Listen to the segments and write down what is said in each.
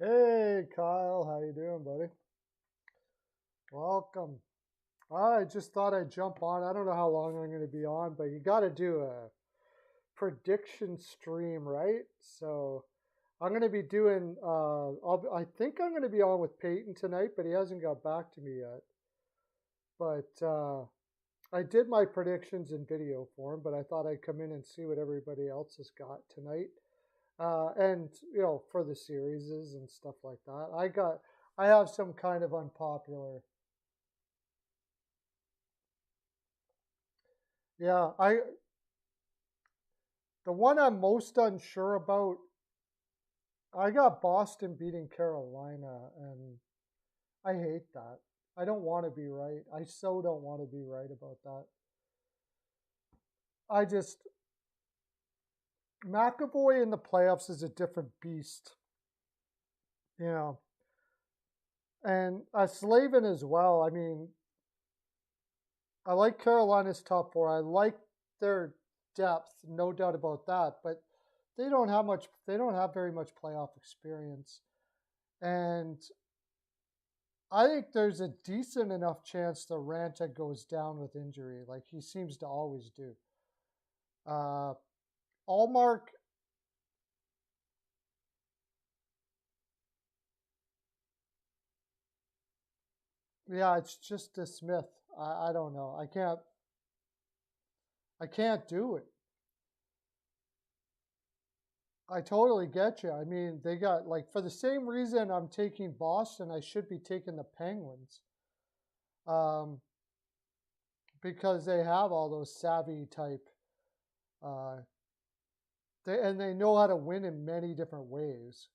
Hey Kyle, how you doing, buddy? Welcome. I just thought I'd jump on. I don't know how long I'm going to be on, but you got to do a prediction stream, right? So I'm going to be doing. I think I'm going to be on with Peyton tonight, but he hasn't got back to me yet. But I did my predictions in video form, but I thought I'd come in and see what everybody else has got tonight. And for the series and stuff like that. I have some kind of unpopular. Yeah, the one I'm most unsure about. I got Boston beating Carolina, and I hate that. I don't want to be right. I so don't want to be right about that. I just McAvoy in the playoffs is a different beast, you know, and Slavin as well. I mean, I like Carolina's top four. I like their depth, no doubt about that. But they don't have much. They don't have very much playoff experience, and I think there's a decent enough chance that Ranta goes down with injury, like he seems to always do. Uh, Allmark, yeah, it's just a Smith. I don't know. I can't do it. I totally get you. I mean, they got like for the same reason I'm taking Boston, I should be taking the Penguins. Um, because they have all those savvy type uh, they know how to win in many different ways.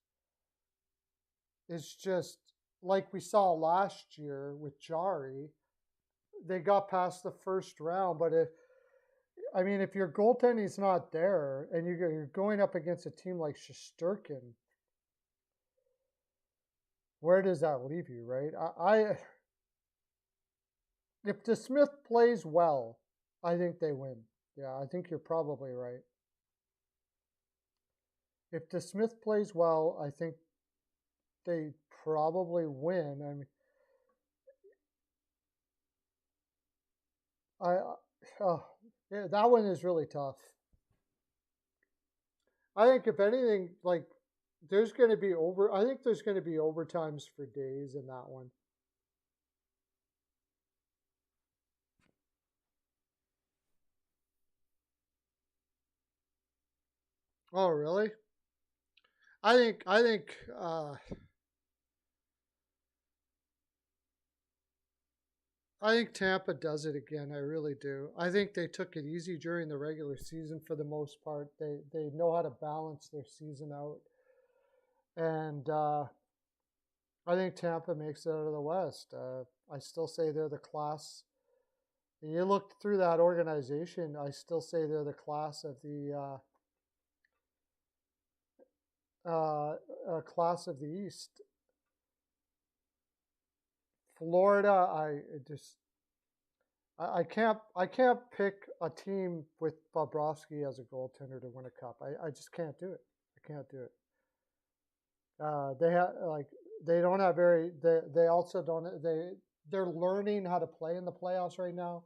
It's just like we saw last year with Jari. They got past the first round, but if your goaltending's not there and you're going up against a team like Shesterkin, where does that leave you, right? If the Smith plays well, I think they win. Yeah, I think you're probably right. If the Smith plays well, I think they probably win. I yeah, that one is really tough. I think if anything, like there's going to be over. I think there's going to be overtimes for days in that one. Oh, really? I think Tampa does it again. I really do. I think they took it easy during the regular season for the most part. They know how to balance their season out, and I think Tampa makes it out of the West. I still say they're the class. You look through that organization. I still say they're the class of the class of the East. Florida, I can't pick a team with Bobrovsky as a goaltender to win a cup. I just can't do it. I can't do it. They have like they don't have very they also don't they're learning how to play in the playoffs right now,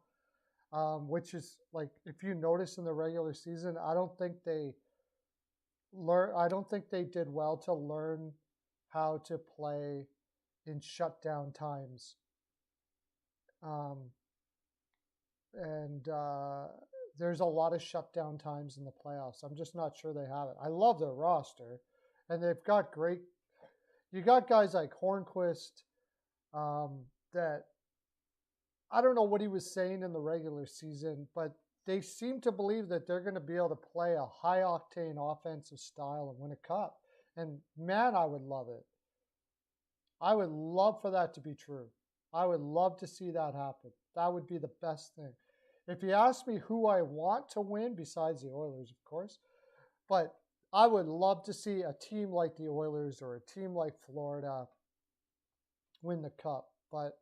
which is like if you notice in the regular season, I don't think they did well to learn how to play in shutdown times. Um, and there's a lot of shutdown times in the playoffs. I'm just not sure they have it. I love their roster, and they've got great. You got guys like Hornquist that I don't know what he was saying in the regular season, but they seem to believe that they're going to be able to play a high octane offensive style and win a cup. And man, I would love it. I would love for that to be true. I would love to see that happen. That would be the best thing. If you ask me who I want to win, besides the Oilers, of course, but I would love to see a team like the Oilers or a team like Florida win the cup. But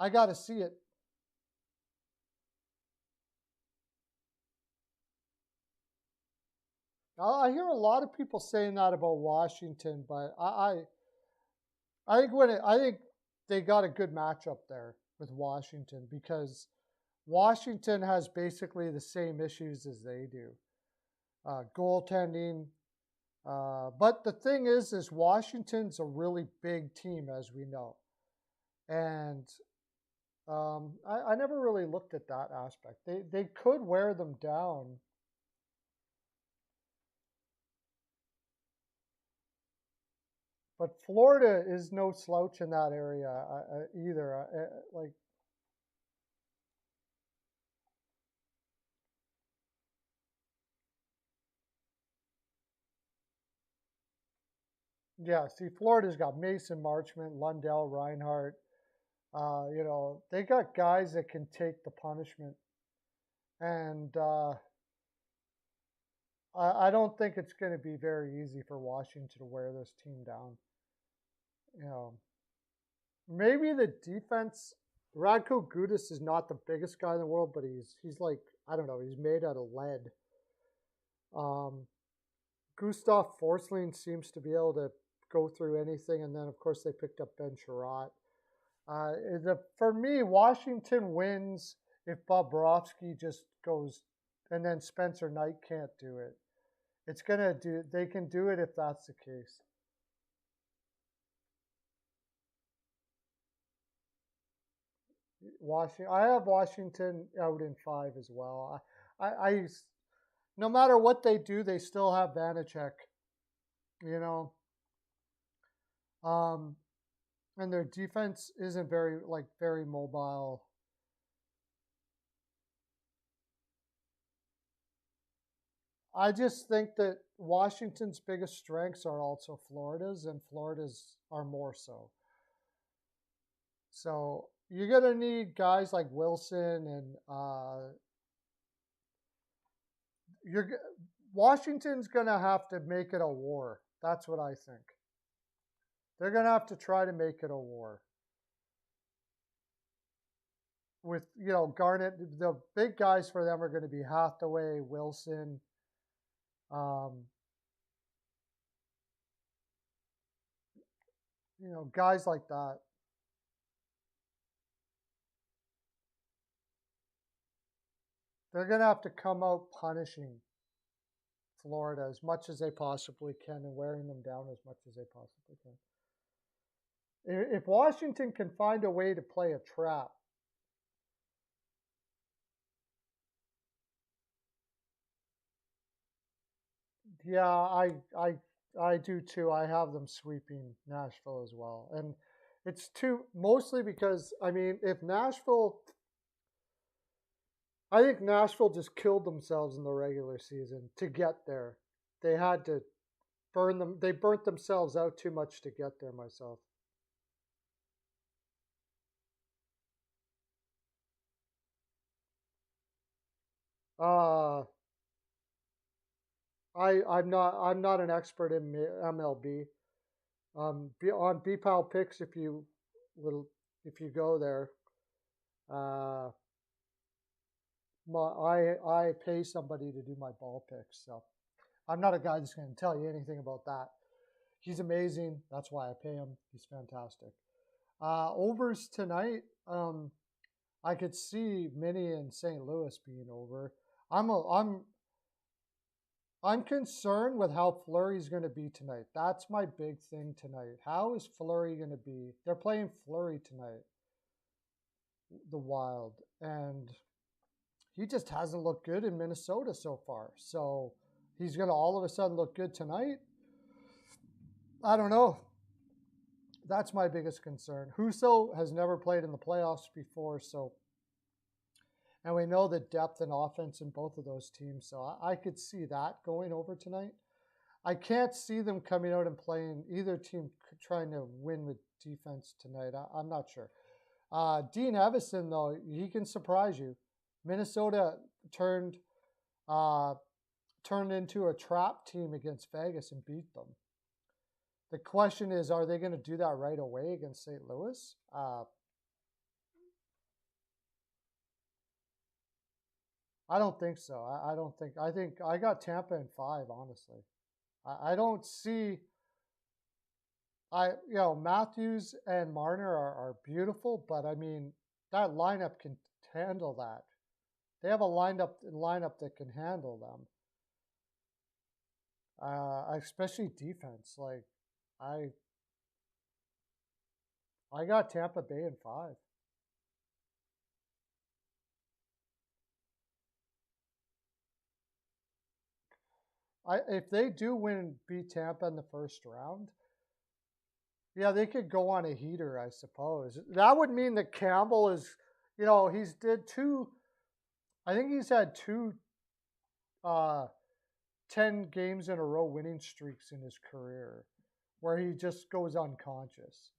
I got to see it. I hear a lot of people saying that about Washington, but I think they got a good matchup there with Washington because Washington has basically the same issues as they do, goaltending. But the thing is Washington's a really big team, as we know, and I never really looked at that aspect. They could wear them down. But Florida is no slouch in that area either. Like, yeah, see, Florida's got Mason Marchment, Lundell, Reinhardt. They got guys that can take the punishment. And I don't think it's going to be very easy for Washington to wear this team down. You know, maybe the defense. Radko Gudas is not the biggest guy in the world, but he's like, I don't know, he's made out of lead. Gustav Forsling seems to be able to go through anything, and then of course they picked up Ben Sherratt. For me, Washington wins if Bobrovsky just goes, and then Spencer Knight can't do it. They can do it if that's the case. I have Washington out in 5 as well. No matter what they do, they still have Vanacek, you know. And their defense isn't very mobile. I just think that Washington's biggest strengths are also Florida's, and Florida's are more so. So you're gonna need guys like Wilson and Washington's gonna have to make it a war. That's what I think. They're gonna have to try to make it a war. With Garnett, the big guys for them are going to be Hathaway, Wilson. Guys like that. They're going to have to come out punishing Florida as much as they possibly can and wearing them down as much as they possibly can. If Washington can find a way to play a trap, yeah, I do too. I have them sweeping Nashville as well, and it's mostly because I think Nashville just killed themselves in the regular season to get there. They had to burn them. They burnt themselves out too much to get there. Myself. I'm not an expert in MLB. On BPAL picks, if you go there, I pay somebody to do my ball picks, so I'm not a guy that's going to tell you anything about that. He's amazing. That's why I pay him. He's fantastic. Overs tonight. I could see Minnie and St. Louis being over. I'm concerned with how Fleury's going to be tonight. That's my big thing tonight. How is Fleury going to be? They're playing Fleury tonight, the Wild, and he just hasn't looked good in Minnesota so far. So he's going to all of a sudden look good tonight? I don't know. That's my biggest concern. Husso has never played in the playoffs before, and we know the depth and offense in both of those teams, so I could see that going over tonight. I can't see them coming out and playing either team trying to win with defense tonight. I'm not sure. Dean Evison, though, he can surprise you. Minnesota turned into a trap team against Vegas and beat them. The question is, are they going to do that right away against St. Louis? I don't think so. I don't think. I think I got Tampa in 5. Honestly, I don't see. Matthews and Marner are beautiful, but I mean that lineup can handle that. They have a lineup that can handle them. Especially defense. Like I I got Tampa Bay in 5. If they do beat Tampa in the first round, yeah, they could go on a heater, I suppose. That would mean that Campbell is, he's did two. I think he's had two uh, 10 games in a row winning streaks in his career where he just goes unconscious.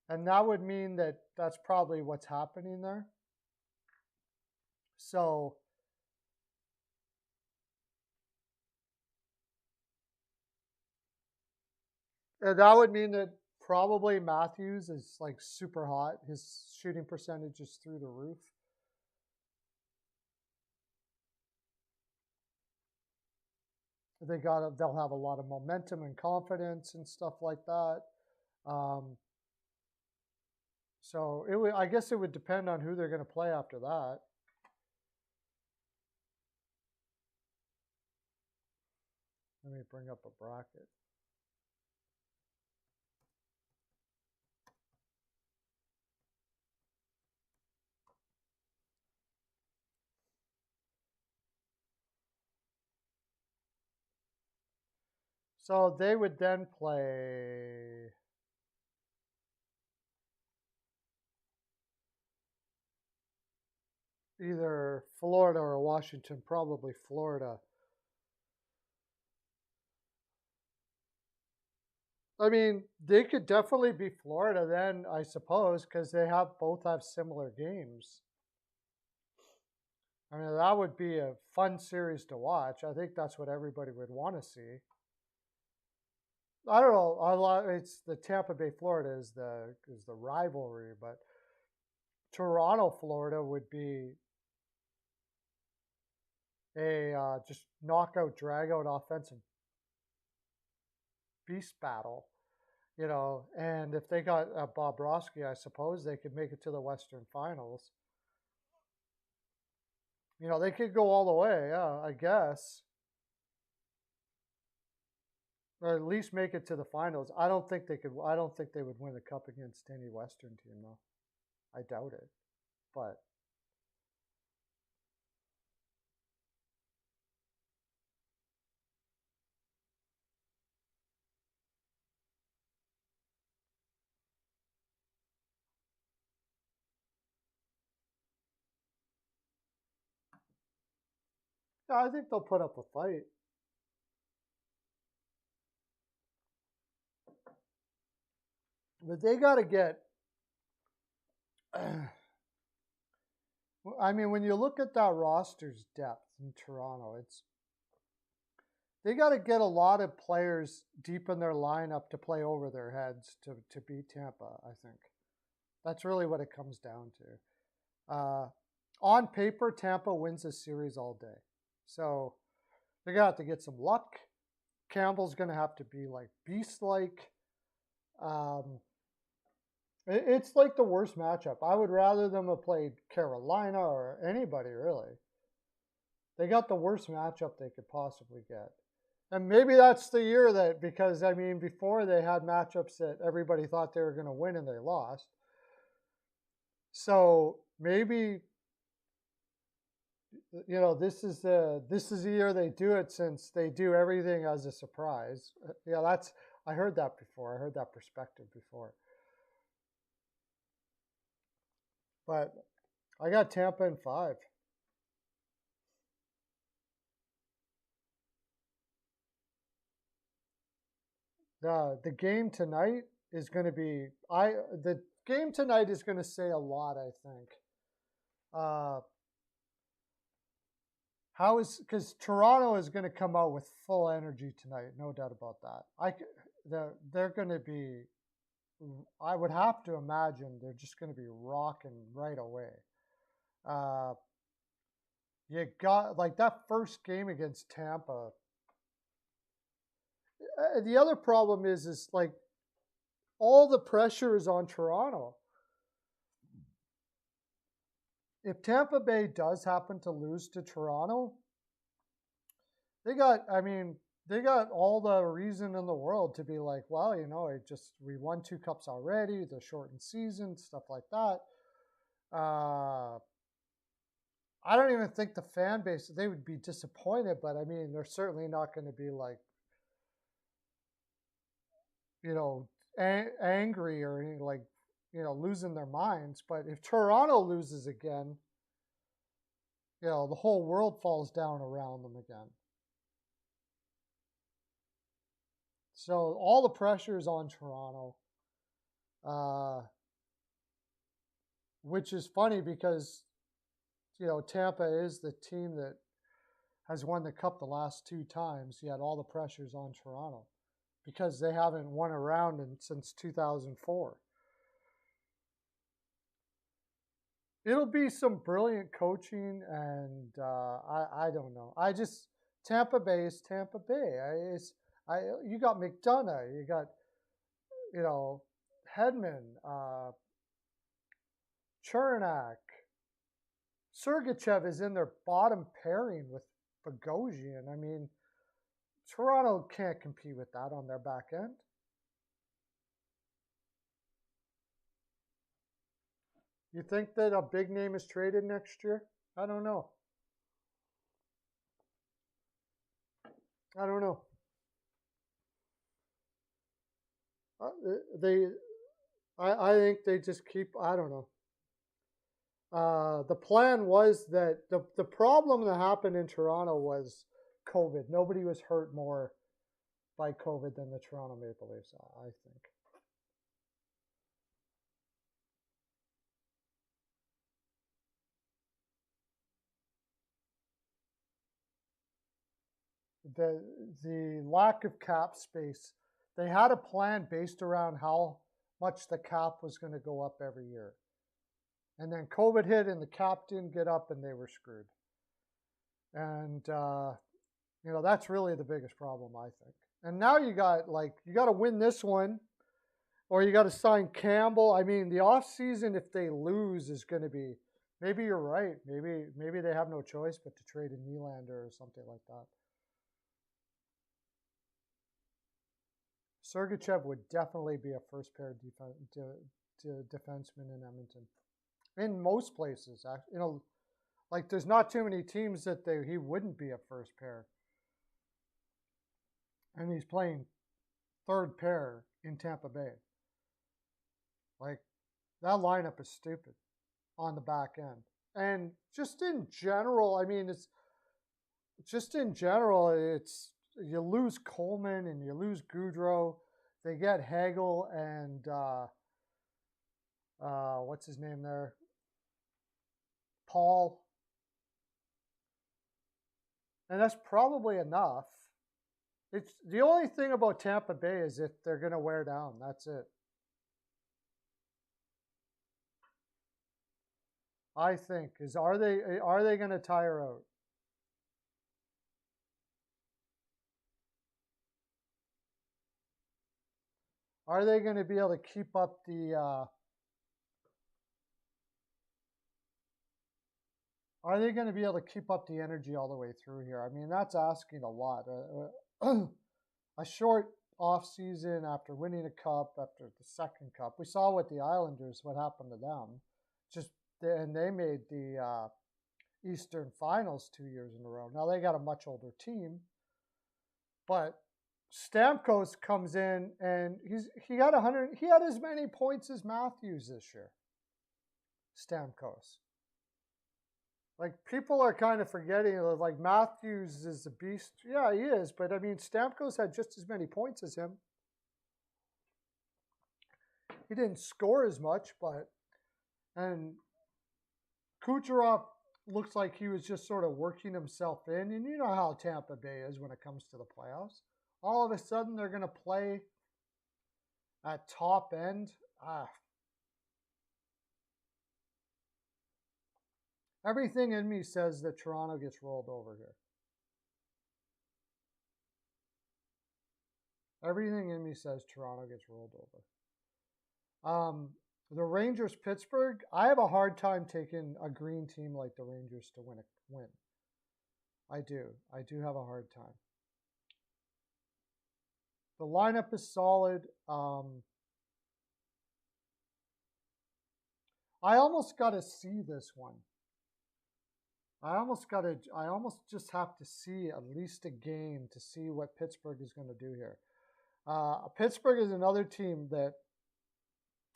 And that would mean that that's probably what's happening there. So that would mean that probably Matthews is like super hot. His shooting percentage is through the roof. They'll have a lot of momentum and confidence and stuff like that. So I guess it would depend on who they're going to play after that. Let me bring up a bracket. So they would then play either Florida or Washington, probably Florida. I mean, they could definitely be Florida then, I suppose, because they both have similar games. I mean, that would be a fun series to watch. I think that's what everybody would want to see. I don't know. It's the Tampa Bay, Florida is the rivalry, but Toronto, Florida would be a just knockout, dragout offensive beast battle, And if they got Bobrovsky, I suppose they could make it to the Western Finals. They could go all the way, yeah, I guess. Or at least make it to the finals. I don't think they could. I don't think they would win the cup against any Western team, though. I doubt it. But yeah, I think they'll put up a fight. But they got to get. I mean, when you look at that roster's depth in Toronto, they got to get a lot of players deep in their lineup to play over their heads to beat Tampa. I think that's really what it comes down to. On paper, Tampa wins this series all day, so they're gonna have to get some luck. Campbell's gonna have to be like beast-like. It's like the worst matchup. I would rather them have played Carolina or anybody, really. They got the worst matchup they could possibly get. And maybe that's the year that, because, I mean, before they had matchups that everybody thought they were going to win and they lost. So maybe, this is the year they do it, since they do everything as a surprise. Yeah, I heard that before. I heard that perspective before. But I got Tampa in 5. The game tonight is going to be the game tonight is going to say a lot, I think. Because Toronto is going to come out with full energy tonight, no doubt about that. They're going to be. I would have to imagine they're just going to be rocking right away. You got like that first game against Tampa. The other problem is like all the pressure is on Toronto. If Tampa Bay does happen to lose to Toronto, they got all the reason in the world to be like, well, we won 2 cups already, the shortened season, stuff like that. I don't even think the fan base, they would be disappointed, but I mean, they're certainly not going to be like, angry or like, losing their minds. But if Toronto loses again, the whole world falls down around them again. So all the pressure is on Toronto, which is funny because, Tampa is the team that has won the cup the last 2 times, yet all the pressure's on Toronto because they haven't won a round since 2004. It'll be some brilliant coaching, and I don't know. Tampa Bay is Tampa Bay. You got McDonough, you got Hedman, Chernak, Sergachev is in their bottom pairing with Bogosian. I mean, Toronto can't compete with that on their back end. You think that a big name is traded next year? I don't know. I think they just keep. I don't know. The plan was that the problem that happened in Toronto was COVID. Nobody was hurt more by COVID than the Toronto Maple Leafs, I think. The lack of cap space, they had a plan based around how much the cap was going to go up every year. And then COVID hit and the cap didn't get up and they were screwed. And, that's really the biggest problem, I think. And now you got to win this one or you got to sign Campbell. I mean, the offseason, if they lose, is going to be, maybe you're right. Maybe they have no choice but to trade a Nylander or something like that. Sergachev would definitely be a first pair defenseman in Edmonton. In most places, like there's not too many teams that he wouldn't be a first pair. And he's playing third pair in Tampa Bay. Like that lineup is stupid on the back end. And just in general, you lose Coleman and you lose Goudreau. They get Hagel and what's his name there? Paul. And that's probably enough. It's the only thing about Tampa Bay is if they're going to wear down. That's it. I think are they going to tire out? Are they going to be able to keep up the energy all the way through here? I mean, that's asking a lot. A short off season after winning a cup, after the second cup. We saw with the Islanders what happened to them. And they made the Eastern Finals 2 years in a row. Now they got a much older team, but Stamkos comes in and he got 100. He had as many points as Matthews this year. Stamkos. Like people are kind of forgetting, like Matthews is a beast. Yeah, he is, but I mean Stamkos had just as many points as him. He didn't score as much, and Kucherov looks like he was just sort of working himself in, and you know how Tampa Bay is when it comes to the playoffs. All of a sudden, they're going to play at top end. Everything in me says that Toronto gets rolled over here. Everything in me says Toronto gets rolled over. The Rangers Pittsburgh, I have a hard time taking a green team like the Rangers to win. I do. I do have a hard time. The lineup is solid. I almost got to see this one. I almost just have to see at least a game to see what Pittsburgh is going to do here. Pittsburgh is another team that,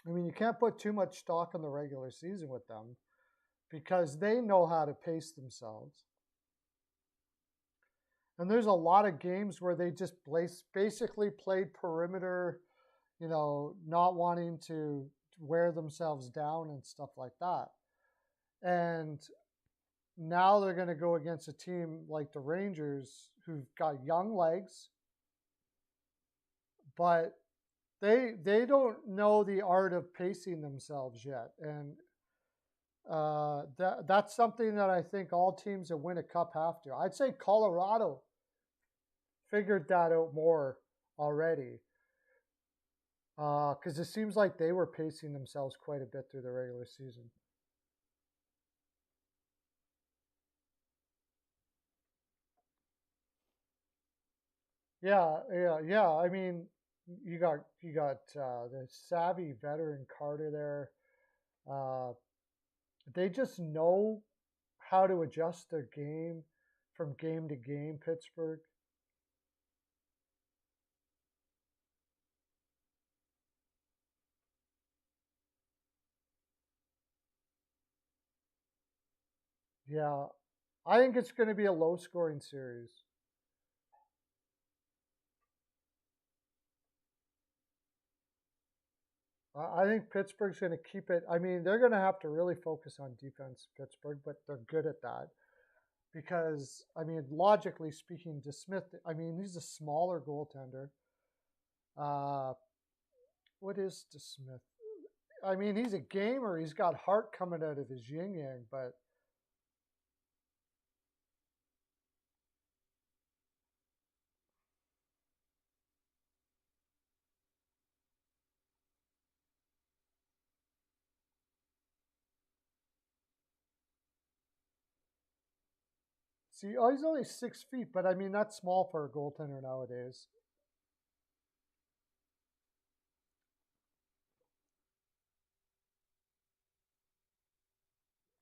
I mean, you can't put too much stock in the regular season with them because they know how to pace themselves. And there's a lot of games where they just basically played perimeter, not wanting to wear themselves down and stuff like that. And now they're going to go against a team like the Rangers who've got young legs, but they don't know the art of pacing themselves yet. And that's something that I think all teams that win a cup have to. I'd say Colorado figured that out more already because it seems like they were pacing themselves quite a bit through the regular season. Yeah. I mean, you got the savvy veteran Carter there. They just know how to adjust their game from game to game, Pittsburgh. Yeah, I think it's going to be a low-scoring series. I think Pittsburgh's going to keep it. I mean, they're going to have to really focus on defense, Pittsburgh, but they're good at that. Because, I mean, logically speaking, DeSmith, I mean, he's a smaller goaltender. What is DeSmith? I mean, he's a gamer. He's got heart coming out of his yin-yang, but see, he's only 6 feet, but I mean, that's small for a goaltender nowadays.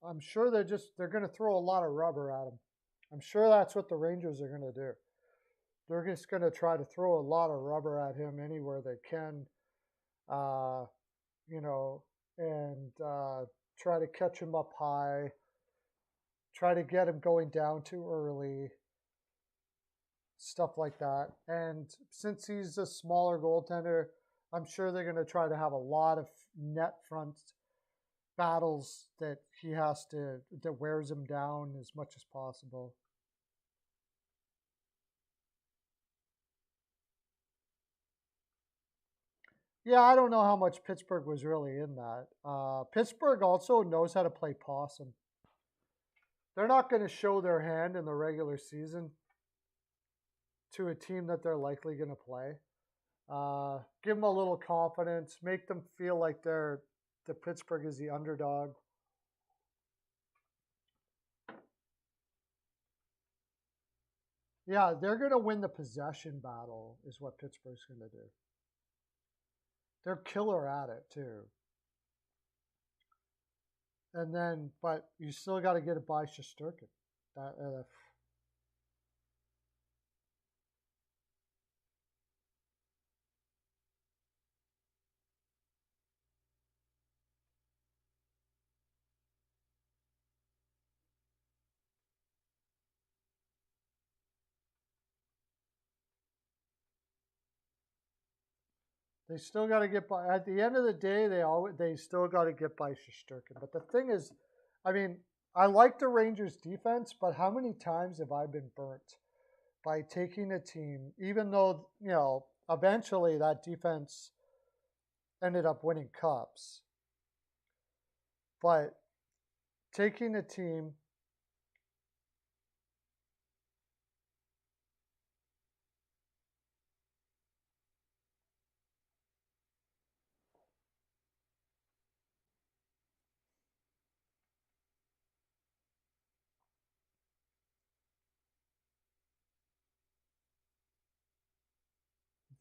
I'm sure they're going to throw a lot of rubber at him. I'm sure that's what the Rangers are going to do. They're just going to try to throw a lot of rubber at him anywhere they can, and try to catch him up high, try to get him going down too early, stuff like that. And since he's a smaller goaltender, I'm sure they're going to try to have a lot of net front battles that that wears him down as much as possible. Yeah, I don't know how much Pittsburgh was really in that. Pittsburgh also knows how to play possum. They're not going to show their hand in the regular season to a team that they're likely going to play. Give them a little confidence, make them feel like the Pittsburgh is the underdog. Yeah, they're going to win the possession battle is what Pittsburgh's going to do. They're killer at it too. And then, but you still got to get it by Shesterkin. They still got to get by. At the end of the day, they still got to get by Shesterkin. But the thing is, I mean, I like the Rangers' defense, but how many times have I been burnt by taking a team, even though eventually that defense ended up winning cups, but taking a team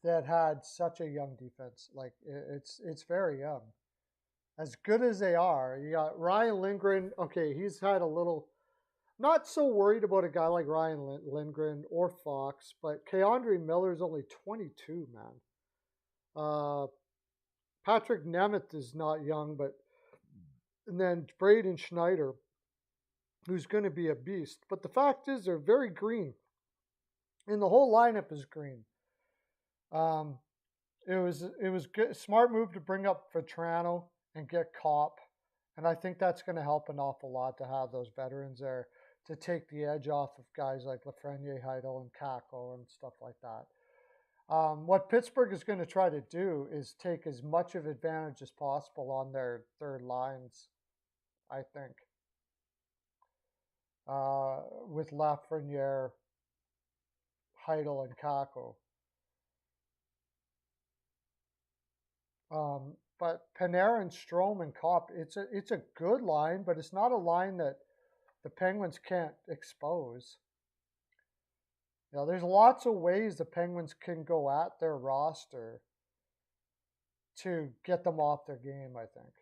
that had such a young defense. Like it's very young. As good as they are, you got Ryan Lindgren. Okay, he's had a little. Not so worried about a guy like Ryan Lindgren or Fox, but Keandre Miller's only 22, man. Patrick Nemeth is not young, but and then Braden Schneider, who's going to be a beast. But the fact is, they're very green, and the whole lineup is green. Um, it was good, smart move to bring up Vetrano and get Kopp, and I think that's going to help an awful lot to have those veterans there to take the edge off of guys like Lafreniere, Heidel, and Kako and stuff like that. What Pittsburgh is going to try to do is take as much of advantage as possible on their third lines, I think, with Lafreniere, Heidel, and Kako. But Panarin, Strome, and Kopp, it's a good line, but it's not a line that the Penguins can't expose. You know, there's lots of ways the Penguins can go at their roster to get them off their game, I think.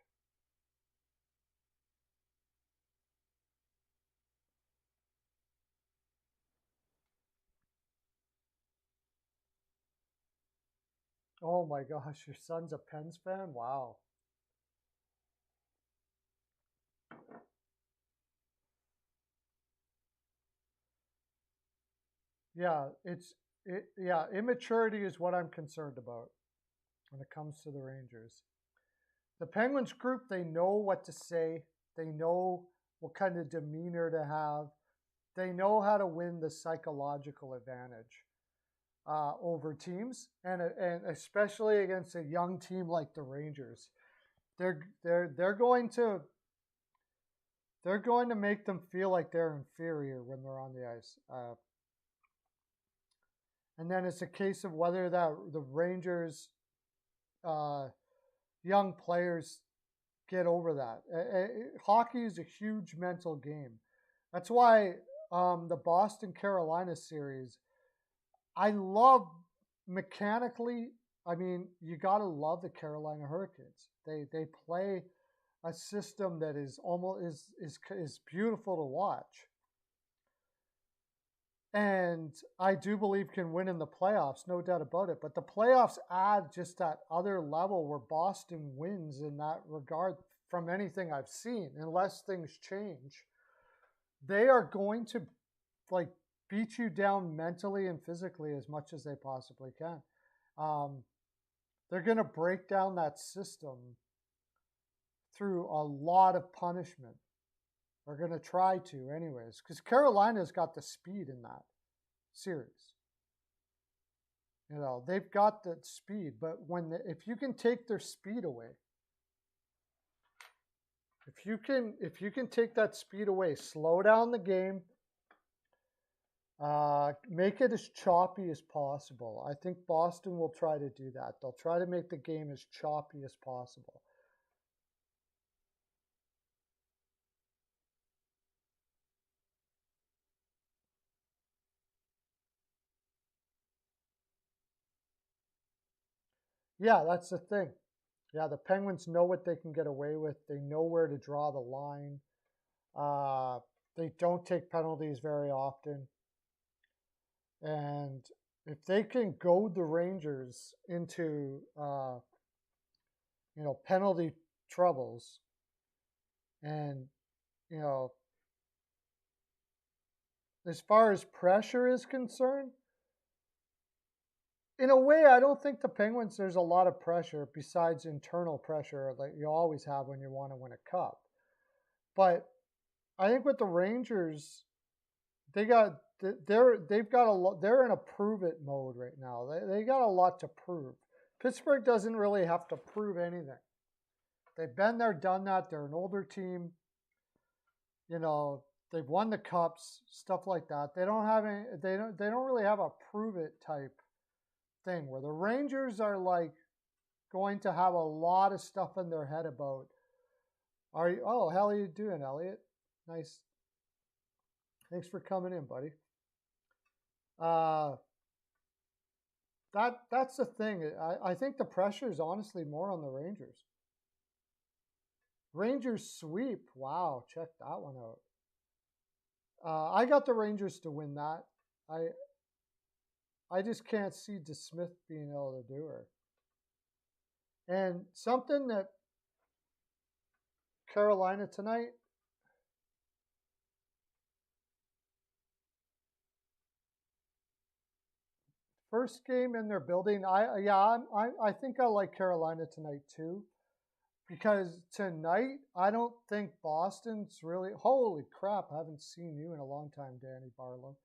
Oh my gosh, your son's a Pens fan? Wow. Yeah, immaturity is what I'm concerned about when it comes to the Rangers. The Penguins group, they know what to say. They know what kind of demeanor to have. They know how to win the psychological advantage over teams, and especially against a young team like the Rangers. They're going to make them feel like they're inferior when they're on the ice. And then it's a case of whether that the Rangers young players get over that. Hockey is a huge mental game. That's why the Boston Carolina series, I love mechanically. I mean, you got to love the Carolina Hurricanes. They play a system that is almost is beautiful to watch. And I do believe can win in the playoffs, no doubt about it. But the playoffs add just that other level where Boston wins in that regard from anything I've seen, unless things change. They are going to like beat you down mentally and physically as much as they possibly can. They're going to break down that system through a lot of punishment. They're going to try to, anyways, because Carolina's got the speed in that series. You know, they've got the speed, but if you can take their speed away, if you can take that speed away, slow down the game, make it as choppy as possible. I think Boston will try to do that. They'll try to make the game as choppy as possible. Yeah, that's the thing. Yeah, the Penguins know what they can get away with. They know where to draw the line. They don't take penalties very often. And if they can goad the Rangers into, penalty troubles, and, you know, as far as pressure is concerned, in a way, I don't think the Penguins, there's a lot of pressure besides internal pressure that you always have when you want to win a cup. But I think with the Rangers, they've got a lot. They're in a prove it mode right now. They got a lot to prove. Pittsburgh doesn't really have to prove anything. They've been there, done that. They're an older team. You know, they've won the cups, stuff like that. They don't have any. They don't really have a prove it type thing where the Rangers are like going to have a lot of stuff in their head about. Oh, how are you doing, Elliot? Nice. Thanks for coming in, buddy. that's the thing. I think the pressure is honestly more on the Rangers. Rangers sweep. Wow, check that one out. I got the Rangers to win that. I just can't see DeSmith being able to do her. And something that Carolina tonight. First game in their building. I think I like Carolina tonight too. Because tonight, I don't think Boston's really. Holy crap! I haven't seen you in a long time, Danny Barlow.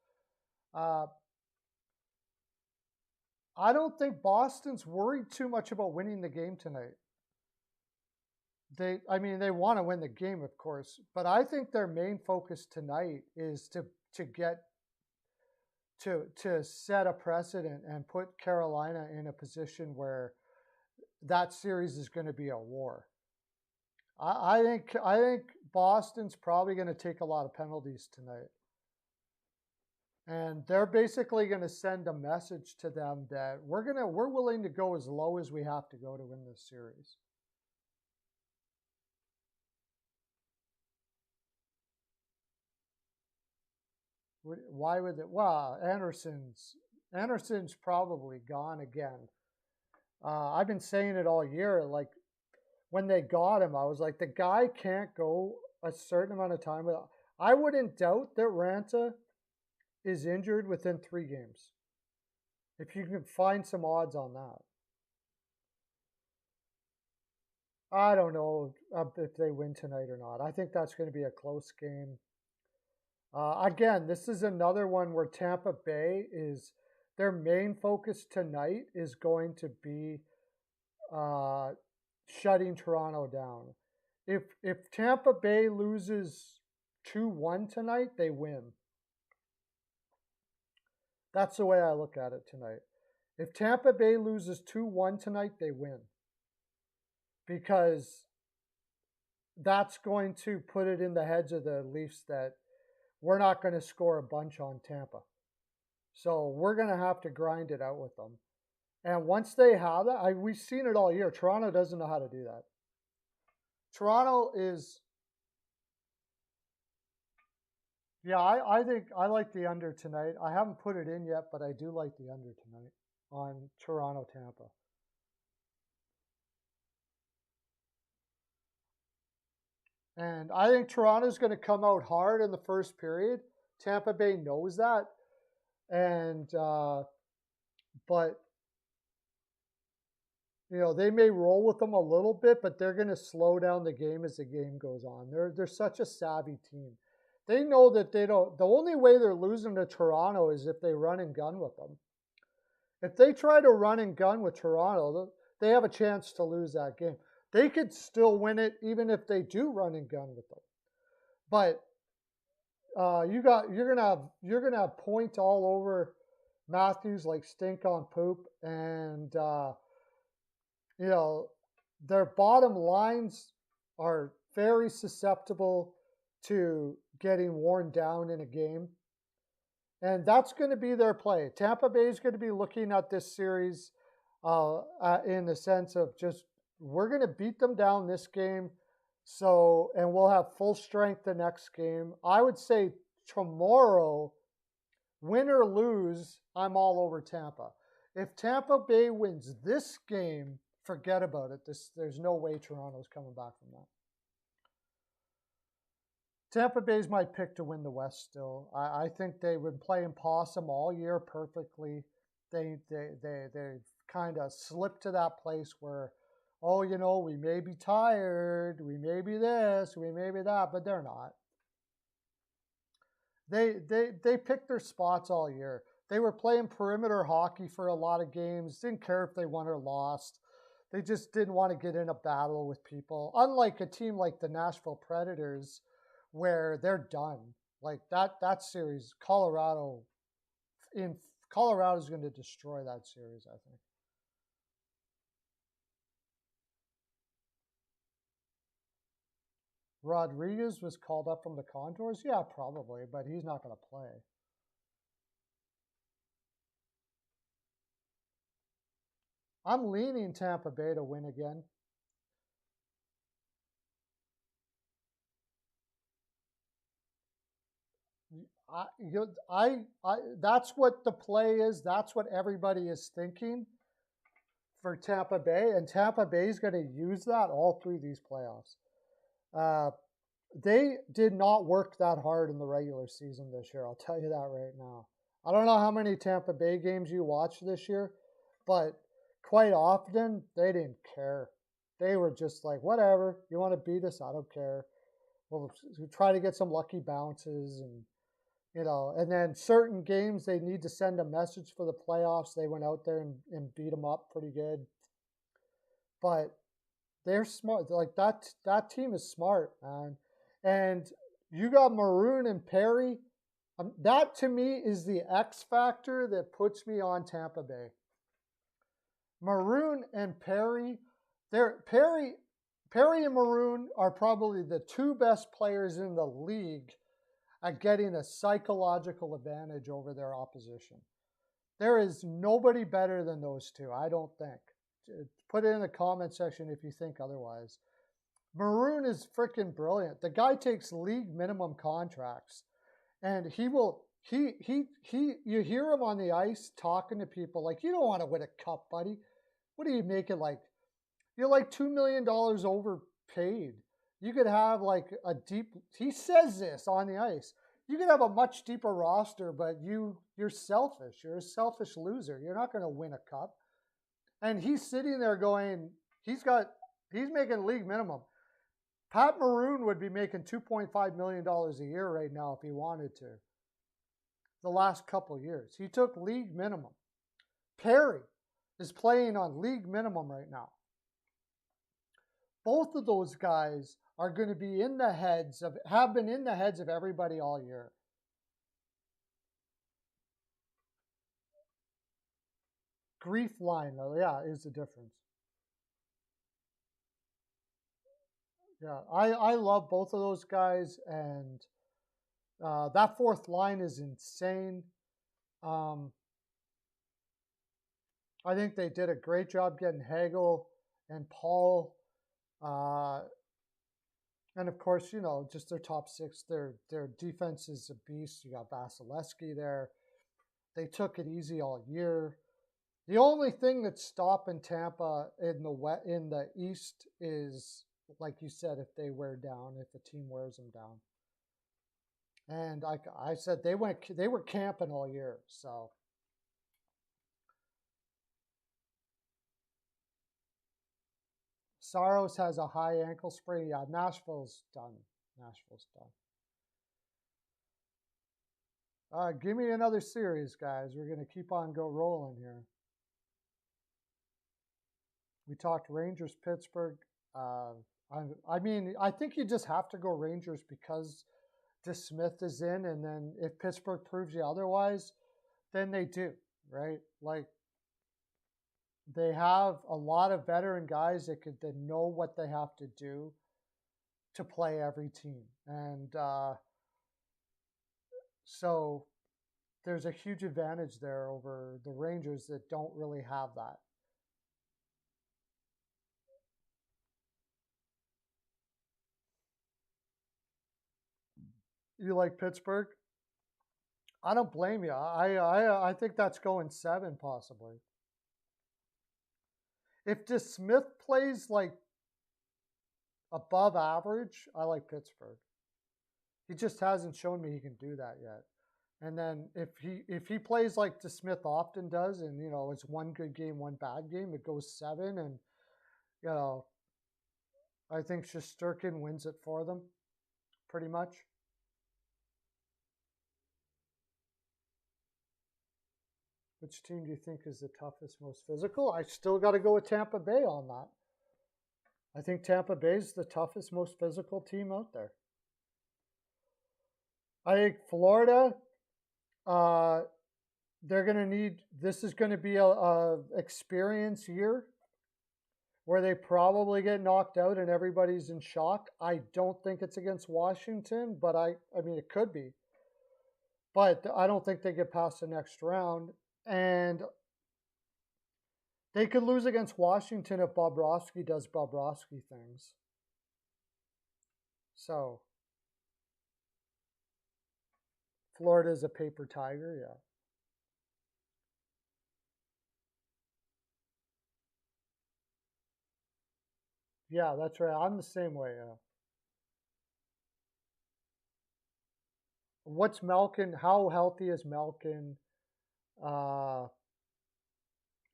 I don't think Boston's worried too much about winning the game tonight. They want to win the game, of course, but I think their main focus tonight is to get to set a precedent and put Carolina in a position where that series is going to be a war. I think Boston's probably going to take a lot of penalties tonight. And they're basically going to send a message to them that we're willing to go as low as we have to go to win this series. Why would it? Well, Anderson's probably gone again. I've been saying it all year. Like when they got him, I was like, the guy can't go a certain amount of time without. I wouldn't doubt that Ranta is injured within 3 games. If you can find some odds on that. I don't know if they win tonight or not. I think that's going to be a close game. Again, this is another one where Tampa Bay is their main focus tonight is going to be shutting Toronto down. If Tampa Bay loses 2-1 tonight, they win. That's the way I look at it tonight. If Tampa Bay loses 2-1 tonight, they win. Because that's going to put it in the heads of the Leafs that we're not going to score a bunch on Tampa. So we're going to have to grind it out with them. And once they have that, we've seen it all year. Toronto doesn't know how to do that. Toronto is... Yeah, I think I like the under tonight. I haven't put it in yet, but I do like the under tonight on Toronto-Tampa. And I think Toronto's going to come out hard in the first period. Tampa Bay knows that. And, but, you know, they may roll with them a little bit, but they're going to slow down the game as the game goes on. They're such a savvy team. They know that the only way they're losing to Toronto is if they run and gun with them. If they try to run and gun with Toronto, they have a chance to lose that game. They could still win it even if they do run and gun with them. But you're gonna have point all over Matthews like stink on poop, and you know, their bottom lines are very susceptible to getting worn down in a game. And that's going to be their play. Tampa Bay is going to be looking at this series in the sense of just, we're going to beat them down this game. So, and we'll have full strength the next game. I would say tomorrow, win or lose, I'm all over Tampa. If Tampa Bay wins this game, forget about it. There's no way Toronto's coming back from that. Tampa Bay's my pick to win the West still. I think they've been playing possum all year perfectly. They kind of slipped to that place where, oh, you know, we may be tired, we may be this, we may be that, but they're not. They picked their spots all year. They were playing perimeter hockey for a lot of games, didn't care if they won or lost. They just didn't want to get in a battle with people. Unlike a team like the Nashville Predators, where they're done. Like that series, Colorado's going to destroy that series, I think. Rodriguez was called up from the Condors? Yeah, probably, but he's not going to play. I'm leaning Tampa Bay to win again. That's what the play is. That's what everybody is thinking for Tampa Bay, and Tampa Bay is going to use that all through these playoffs. They did not work that hard in the regular season this year. I'll tell you that right now. I don't know how many Tampa Bay games you watched this year, but quite often they didn't care. They were just like, whatever, you want to beat us? I don't care. We'll try to get some lucky bounces and then certain games they need to send a message for the playoffs. They went out there and beat them up pretty good. But they're smart. Like that team is smart, man. And you got Maroon and Perry. That to me is the X factor that puts me on Tampa Bay. Maroon and Perry, Perry and Maroon are probably the two best players in the league at getting a psychological advantage over their opposition. There is nobody better than those two, I don't think. Put it in the comment section if you think otherwise. Maroon is freaking brilliant. The guy takes league minimum contracts, and you hear him on the ice talking to people like, you don't want to win a cup, buddy. What are you making? Like, you're like $2 million overpaid. You could have like he says this on the ice. You could have a much deeper roster, but you're selfish. You're a selfish loser. You're not going to win a cup. And he's sitting there going, he's making league minimum. Pat Maroon would be making $2.5 million a year right now if he wanted to. The last couple of years. He took league minimum. Perry is playing on league minimum right now. Both of those guys are going to be have been in the heads of everybody all year. Grief line, yeah, is the difference. Yeah, I love both of those guys, and that fourth line is insane. I think they did a great job getting Hagel and Paul. And of course, just their top six, their defense is a beast. You got Vasilevsky there. They took it easy all year. The only thing that's stopping Tampa in the East is, like you said, if they wear down, if the team wears them down. And I said they were camping all year, so. Saros has a high ankle sprain. Yeah, Nashville's done. Give me another series, guys. We're going to keep on rolling here. We talked Rangers, Pittsburgh. I think you just have to go Rangers because DeSmith is in, and then if Pittsburgh proves you otherwise, then they do, right? Like, they have a lot of veteran guys that know what they have to do to play every team. And so there's a huge advantage there over the Rangers that don't really have that. You like Pittsburgh? I don't blame you. I think that's going 7 possibly. If DeSmith plays like above average, I like Pittsburgh. He just hasn't shown me he can do that yet. And then if he plays like DeSmith often does, and it's one good game, one bad game, it goes 7, and I think Shesterkin wins it for them, pretty much. Which team do you think is the toughest, most physical? I still got to go with Tampa Bay on that. I think Tampa Bay is the toughest, most physical team out there. I think Florida, they're going to need, this is going to be a experience year where they probably get knocked out and everybody's in shock. I don't think it's against Washington, but I mean, it could be. But I don't think they get past the next round. And They could lose against Washington if Bobrovsky does Bobrovsky things. So, Florida's a paper tiger, yeah. Yeah, that's right. I'm the same way, yeah. What's Malkin? How healthy is Malkin? Uh,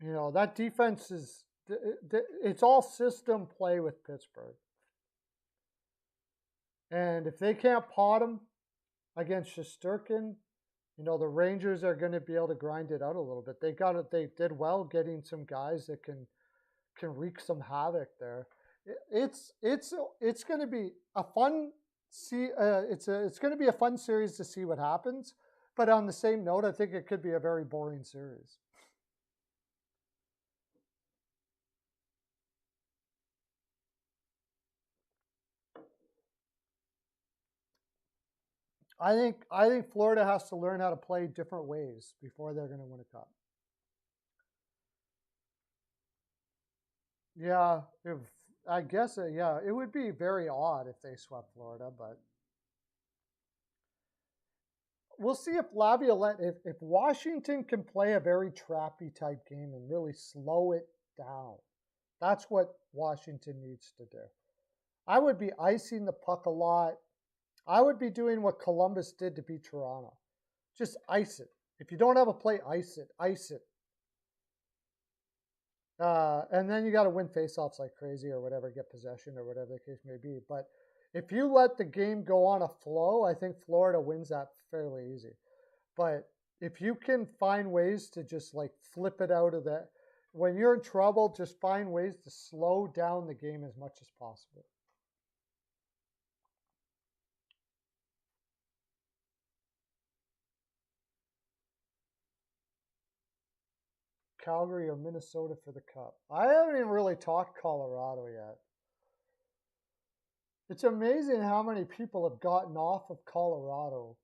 that defense is, it's all system play with Pittsburgh. And if they can't pot them against Shesterkin, the Rangers are going to be able to grind it out a little bit. They did well getting some guys that can wreak some havoc there. It's going to be a fun it's going to be a fun series to see what happens. But on the same note, I think it could be a very boring series. I think Florida has to learn how to play different ways before they're going to win a cup. Yeah, I guess yeah, it would be very odd if they swept Florida, but we'll see if Laviolette, if Washington can play a very trappy type game and really slow it down. That's what Washington needs to do. I would be icing the puck a lot. I would be doing what Columbus did to beat Toronto. Just ice it. If you don't have a play, ice it. Ice it. And then you got to win faceoffs like crazy or whatever, get possession or whatever the case may be. But if you let the game go on a flow, I think Florida wins that fairly easy. But if you can find ways to just like flip it out of that, when you're in trouble, just find ways to slow down the game as much as possible. Calgary or Minnesota for the Cup. I haven't even really talked Colorado yet. It's amazing how many people have gotten off of Colorado.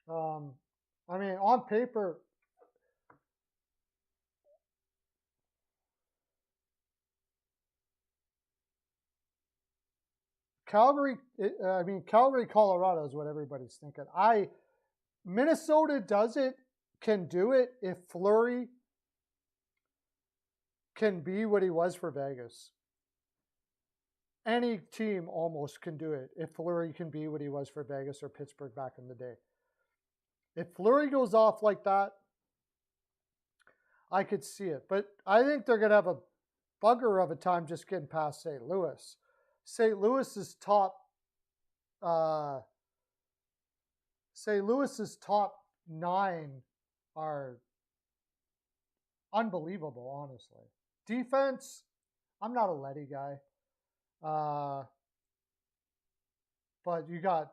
I mean, on paper, Calgary. Calgary, Colorado is what everybody's thinking. Minnesota can do it if Fleury can be what he was for Vegas. Any team almost can do it if Fleury can be what he was for Vegas or Pittsburgh back in the day. If Fleury goes off like that, I could see it. But I think they're going to have a bugger of a time just getting past St. Louis. St. Louis's top St. Louis's top 9 are unbelievable, honestly. Defense, I'm not a Letty guy. But you got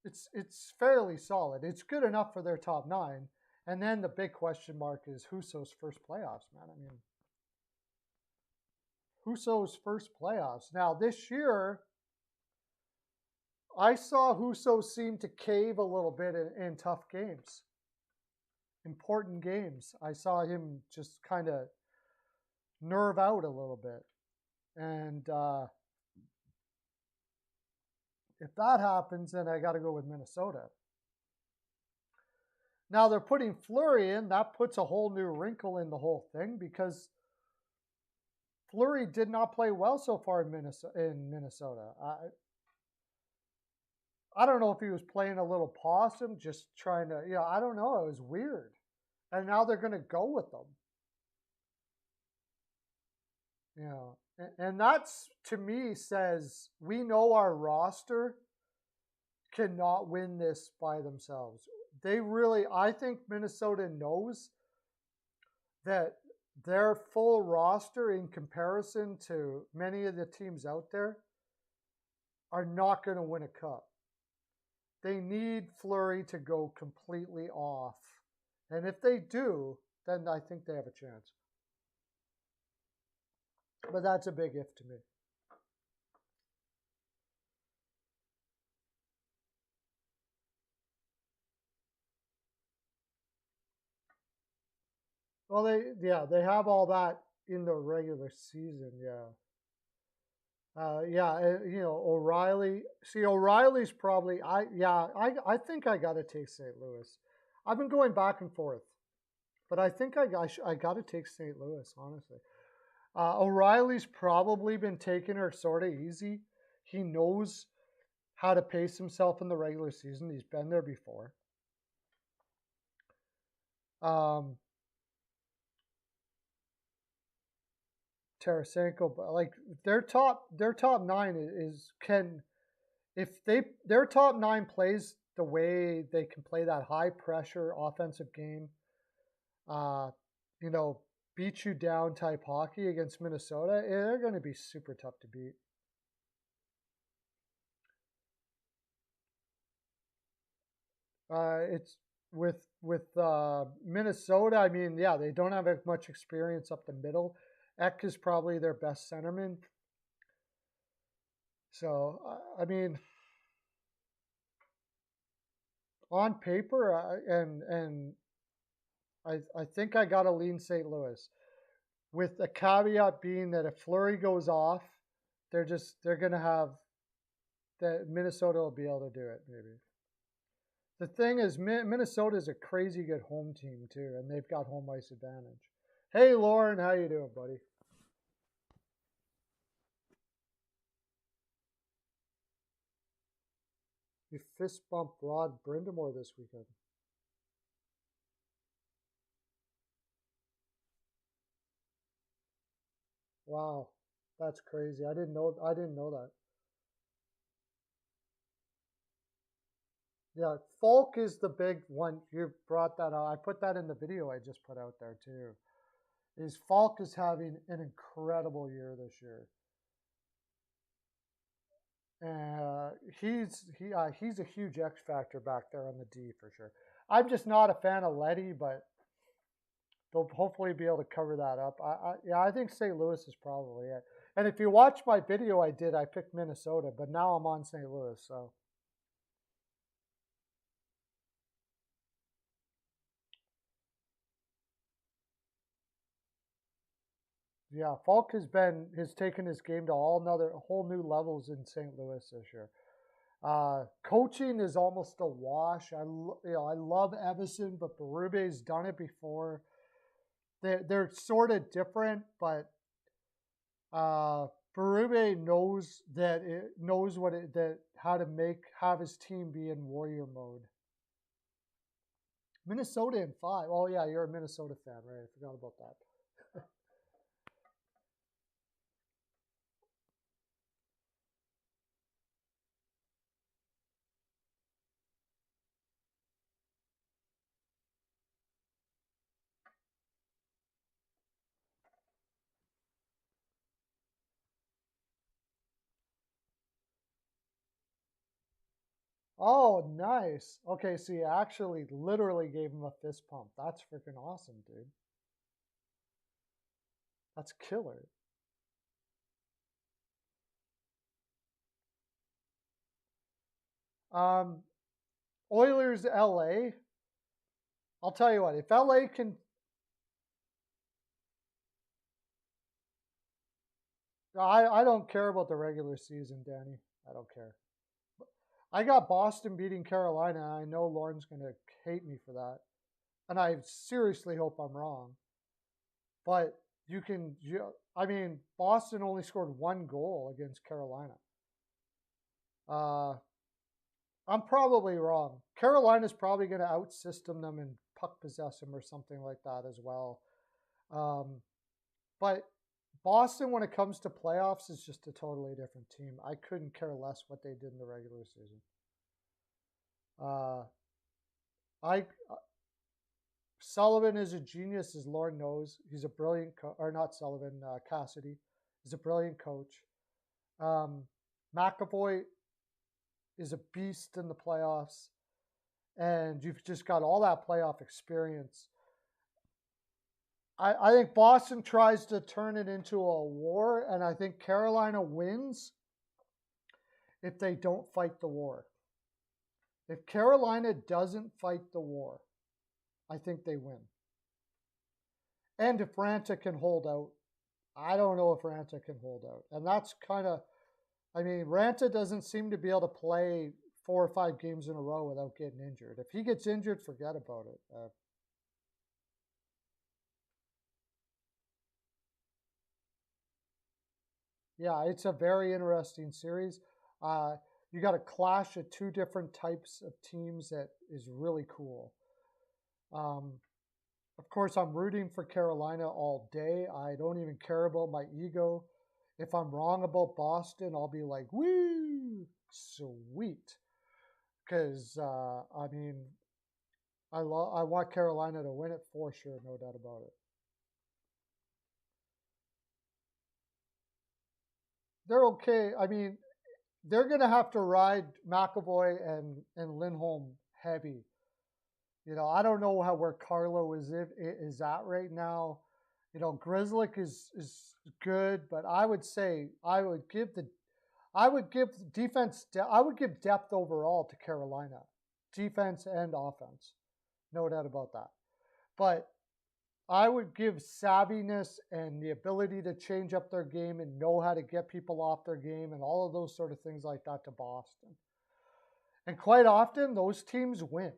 it's fairly solid. It's good enough for their top 9. And then the big question mark is Husso's first playoffs, man. I mean, Husso's first playoffs. Now, this year, I saw Husso seem to cave a little bit in tough games, important games. I saw him just kind of nerve out a little bit. And if that happens, then I got to go with Minnesota. Now they're putting Fleury in. That puts a whole new wrinkle in the whole thing because Fleury did not play well so far in Minnesota. I don't know if he was playing a little possum, just trying to, I don't know. It was weird. And now they're going to go with them. And that's, to me, says we know our roster cannot win this by themselves. I think Minnesota knows that their full roster in comparison to many of the teams out there are not going to win a cup. They need Fleury to go completely off. And if they do, then I think they have a chance. But that's a big if to me. Well, they have all that in the regular season. Yeah. You know, O'Reilly. See, O'Reilly's probably. I think I got to take St. Louis. I've been going back and forth, but I think I got to take St. Louis. Honestly, O'Reilly's probably been taking her sort of easy. He knows how to pace himself in the regular season. He's been there before. Um, Tarasenko, but like their top nine is can if their top nine plays the way they can play that high pressure offensive game, uh, you know, beat you down type hockey against Minnesota, they're going to be super tough to beat. It's with Minnesota. I mean, yeah, they don't have as much experience up the middle. Eck is probably their best centerman. So I mean, on paper, and I think I got to lean St. Louis, with the caveat being that if Fleury goes off, they're gonna have that Minnesota will be able to do it maybe. The thing is, Minnesota is a crazy good home team too, and they've got home ice advantage. Hey, Lauren, how you doing, buddy? You fist bumped Rod Brindamore this weekend. Wow, that's crazy. I didn't know. I didn't know that. Yeah, Falk is the big one. You brought that up. I put that in the video I just put out there too. Is Falk is having an incredible year this year. And he's a huge X factor back there on the D for sure. I'm just not a fan of Letty, but they'll hopefully be able to cover that up. I think St. Louis is probably it. And if you watch my video I did, I picked Minnesota, but now I'm on St. Louis. So yeah, Falk has taken his game to whole new levels in St. Louis this year. Coaching is almost a wash. I love Evison, but Berube's done it before. They're sort of different, but Berube knows how to have his team be in warrior mode. Minnesota in 5. Oh yeah, you're a Minnesota fan, right? I forgot about that. Oh, nice. Okay, so you actually literally gave him a fist pump. That's freaking awesome, dude. That's killer. Um, Oilers, LA. I'll tell you what. If LA can, I don't care about the regular season, Danny. I don't care. I got Boston beating Carolina, and I know Lauren's going to hate me for that. And I seriously hope I'm wrong. But I mean, Boston only scored one goal against Carolina. Uh, I'm probably wrong. Carolina's probably going to outsystem them and puck possess them or something like that as well. Um, but Boston, when it comes to playoffs, is just a totally different team. I couldn't care less what they did in the regular season. Uh, I Sullivan is a genius, as Lauren knows. He's a brilliant or not Sullivan, Cassidy. He's a brilliant coach. Um, McAvoy is a beast in the playoffs, and you've just got all that playoff experience. I think Boston tries to turn it into a war, and I think Carolina wins if they don't fight the war. If Carolina doesn't fight the war, I think they win. And if Ranta can hold out, I don't know if Ranta can hold out. And that's kind of, I mean, Ranta doesn't seem to be able to play 4 or 5 games in a row without getting injured. If he gets injured, forget about it. Yeah, it's a very interesting series. You got a clash of 2 different types of teams that is really cool. Um, of course, I'm rooting for Carolina all day. I don't even care about my ego. If I'm wrong about Boston, I'll be like, woo, sweet. Because, I mean, I want Carolina to win it for sure, no doubt about it. They're okay. I mean, they're going to have to ride McAvoy and Lindholm heavy. You know, I don't know where Carlo is at right now. You know, Grizzlick is good, but I would say I would give defense. I would give depth overall to Carolina, defense and offense, no doubt about that. But I would give savviness and the ability to change up their game and know how to get people off their game and all of those sort of things like that to Boston. And quite often, those teams win,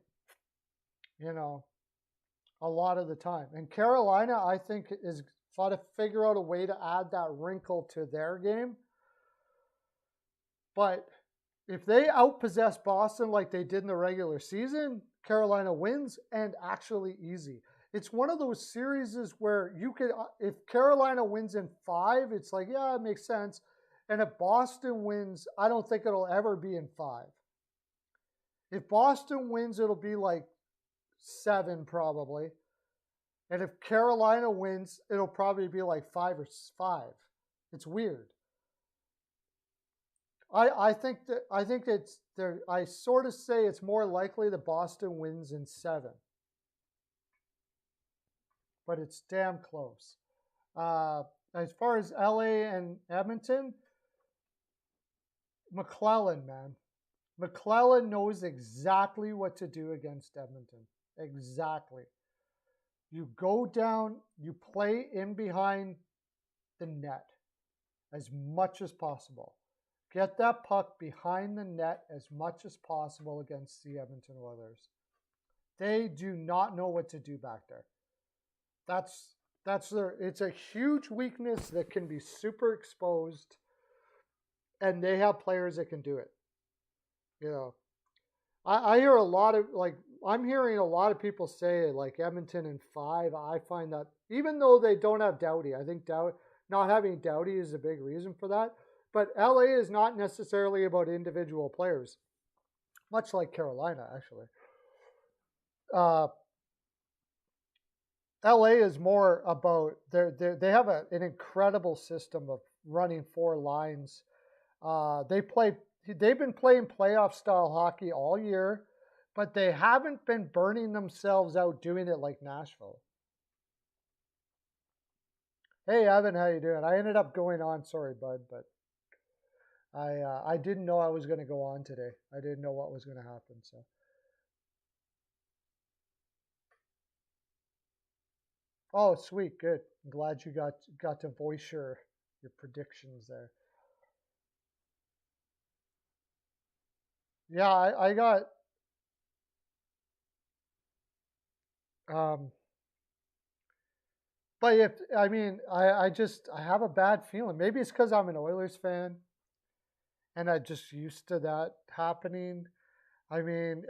you know, a lot of the time. And Carolina, I think, is got to figure out a way to add that wrinkle to their game. But if they outpossess Boston like they did in the regular season, Carolina wins, and actually easy. It's one of those series where you could, if Carolina wins in 5, it's like, yeah, it makes sense. And if Boston wins, I don't think it'll ever be in 5. If Boston wins, it'll be like 7 probably. And if Carolina wins, it'll probably be like 5 or 5. It's weird. I think it's there. I sort of say it's more likely that Boston wins in 7, but it's damn close. As far as LA and Edmonton, McClellan, man, McClellan knows exactly what to do against Edmonton. Exactly. You go down, you play in behind the net as much as possible. Get that puck behind the net as much as possible against the Edmonton Oilers. They do not know what to do back there. It's a huge weakness that can be super exposed, and they have players that can do it. You know, I hear a lot of I'm hearing a lot of people say like Edmonton in 5. I find that even though they don't have Doughty, I think not having Doughty is a big reason for that. But LA is not necessarily about individual players, much like Carolina, actually. LA is more about they have an incredible system of running 4 lines. They've been playing playoff style hockey all year, but they haven't been burning themselves out doing it like Nashville. Hey Evan, how you doing? I ended up going on. Sorry, bud, but I didn't know I was going to go on today. I didn't know what was going to happen. So, oh, sweet, good. I'm glad you got to voice your predictions there. Yeah, I got um, but if I mean I have a bad feeling. Maybe it's because I'm an Oilers fan, and I'm just used to that happening. I mean,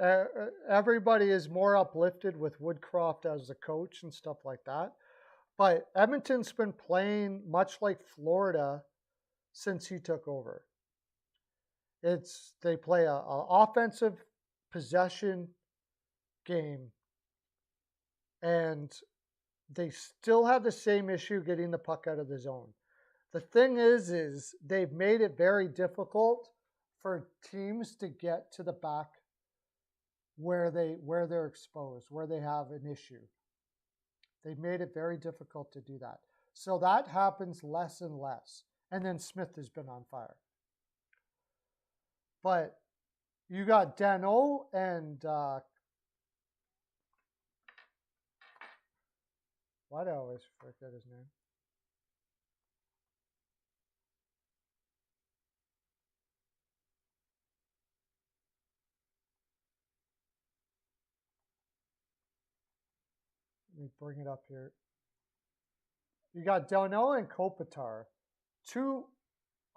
everybody is more uplifted with Woodcroft as a coach and stuff like that. But Edmonton's been playing much like Florida since he took over. They play a offensive possession game, and they still have the same issue getting the puck out of the zone. The thing is they've made it very difficult for teams to get to the back where they're exposed, where they have an issue. They've made it very difficult to do that. So that happens less and less. And then Smith has been on fire. But you got Danault and Why do I always forget his name? Let me bring it up here. You got Delano and Kopitar, two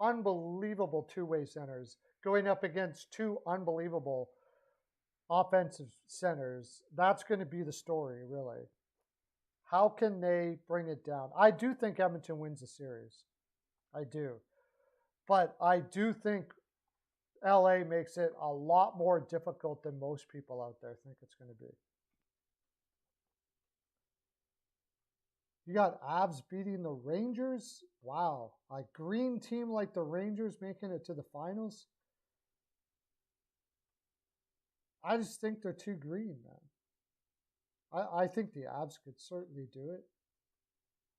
unbelievable two-way centers going up against two unbelievable offensive centers. That's going to be the story, really. How can they bring it down? I do think Edmonton wins the series. I do. But I do think LA makes it a lot more difficult than most people out there think it's going to be. You got Avs beating the Rangers. Wow. A green team like the Rangers making it to the finals. I just think they're too green, man. I think the Avs could certainly do it.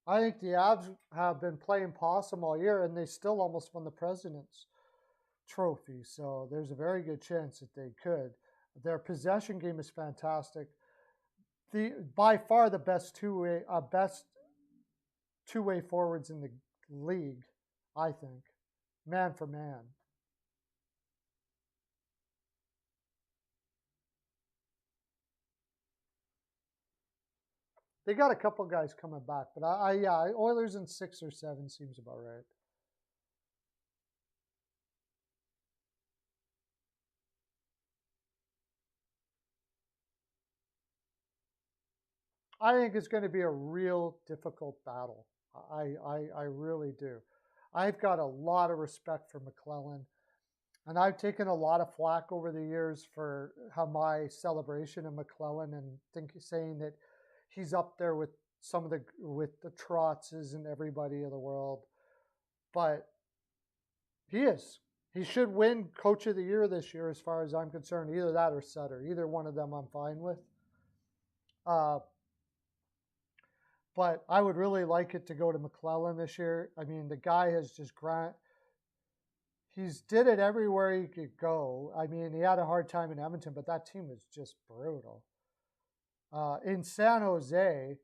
I think the Avs have been playing possum all year, and they still almost won the President's Trophy. So there's a very good chance that they could. Their possession game is fantastic. By far the best two-way forwards in the league, I think, man for man. They got a couple guys coming back, but yeah, Oilers in 6 or 7 seems about right. I think it's going to be a real difficult battle. I really do. I've got a lot of respect for McClellan, and I've taken a lot of flack over the years for how my celebration of McClellan and saying that he's up there with with the Trotzes and everybody in the world, but he is. He should win Coach of the Year this year, as far as I'm concerned. Either that or Sutter. Either one of them, I'm fine with. But I would really like it to go to McClellan this year. I mean, the guy has just he's did it everywhere he could go. I mean, he had a hard time in Edmonton, but that team was just brutal. In San Jose,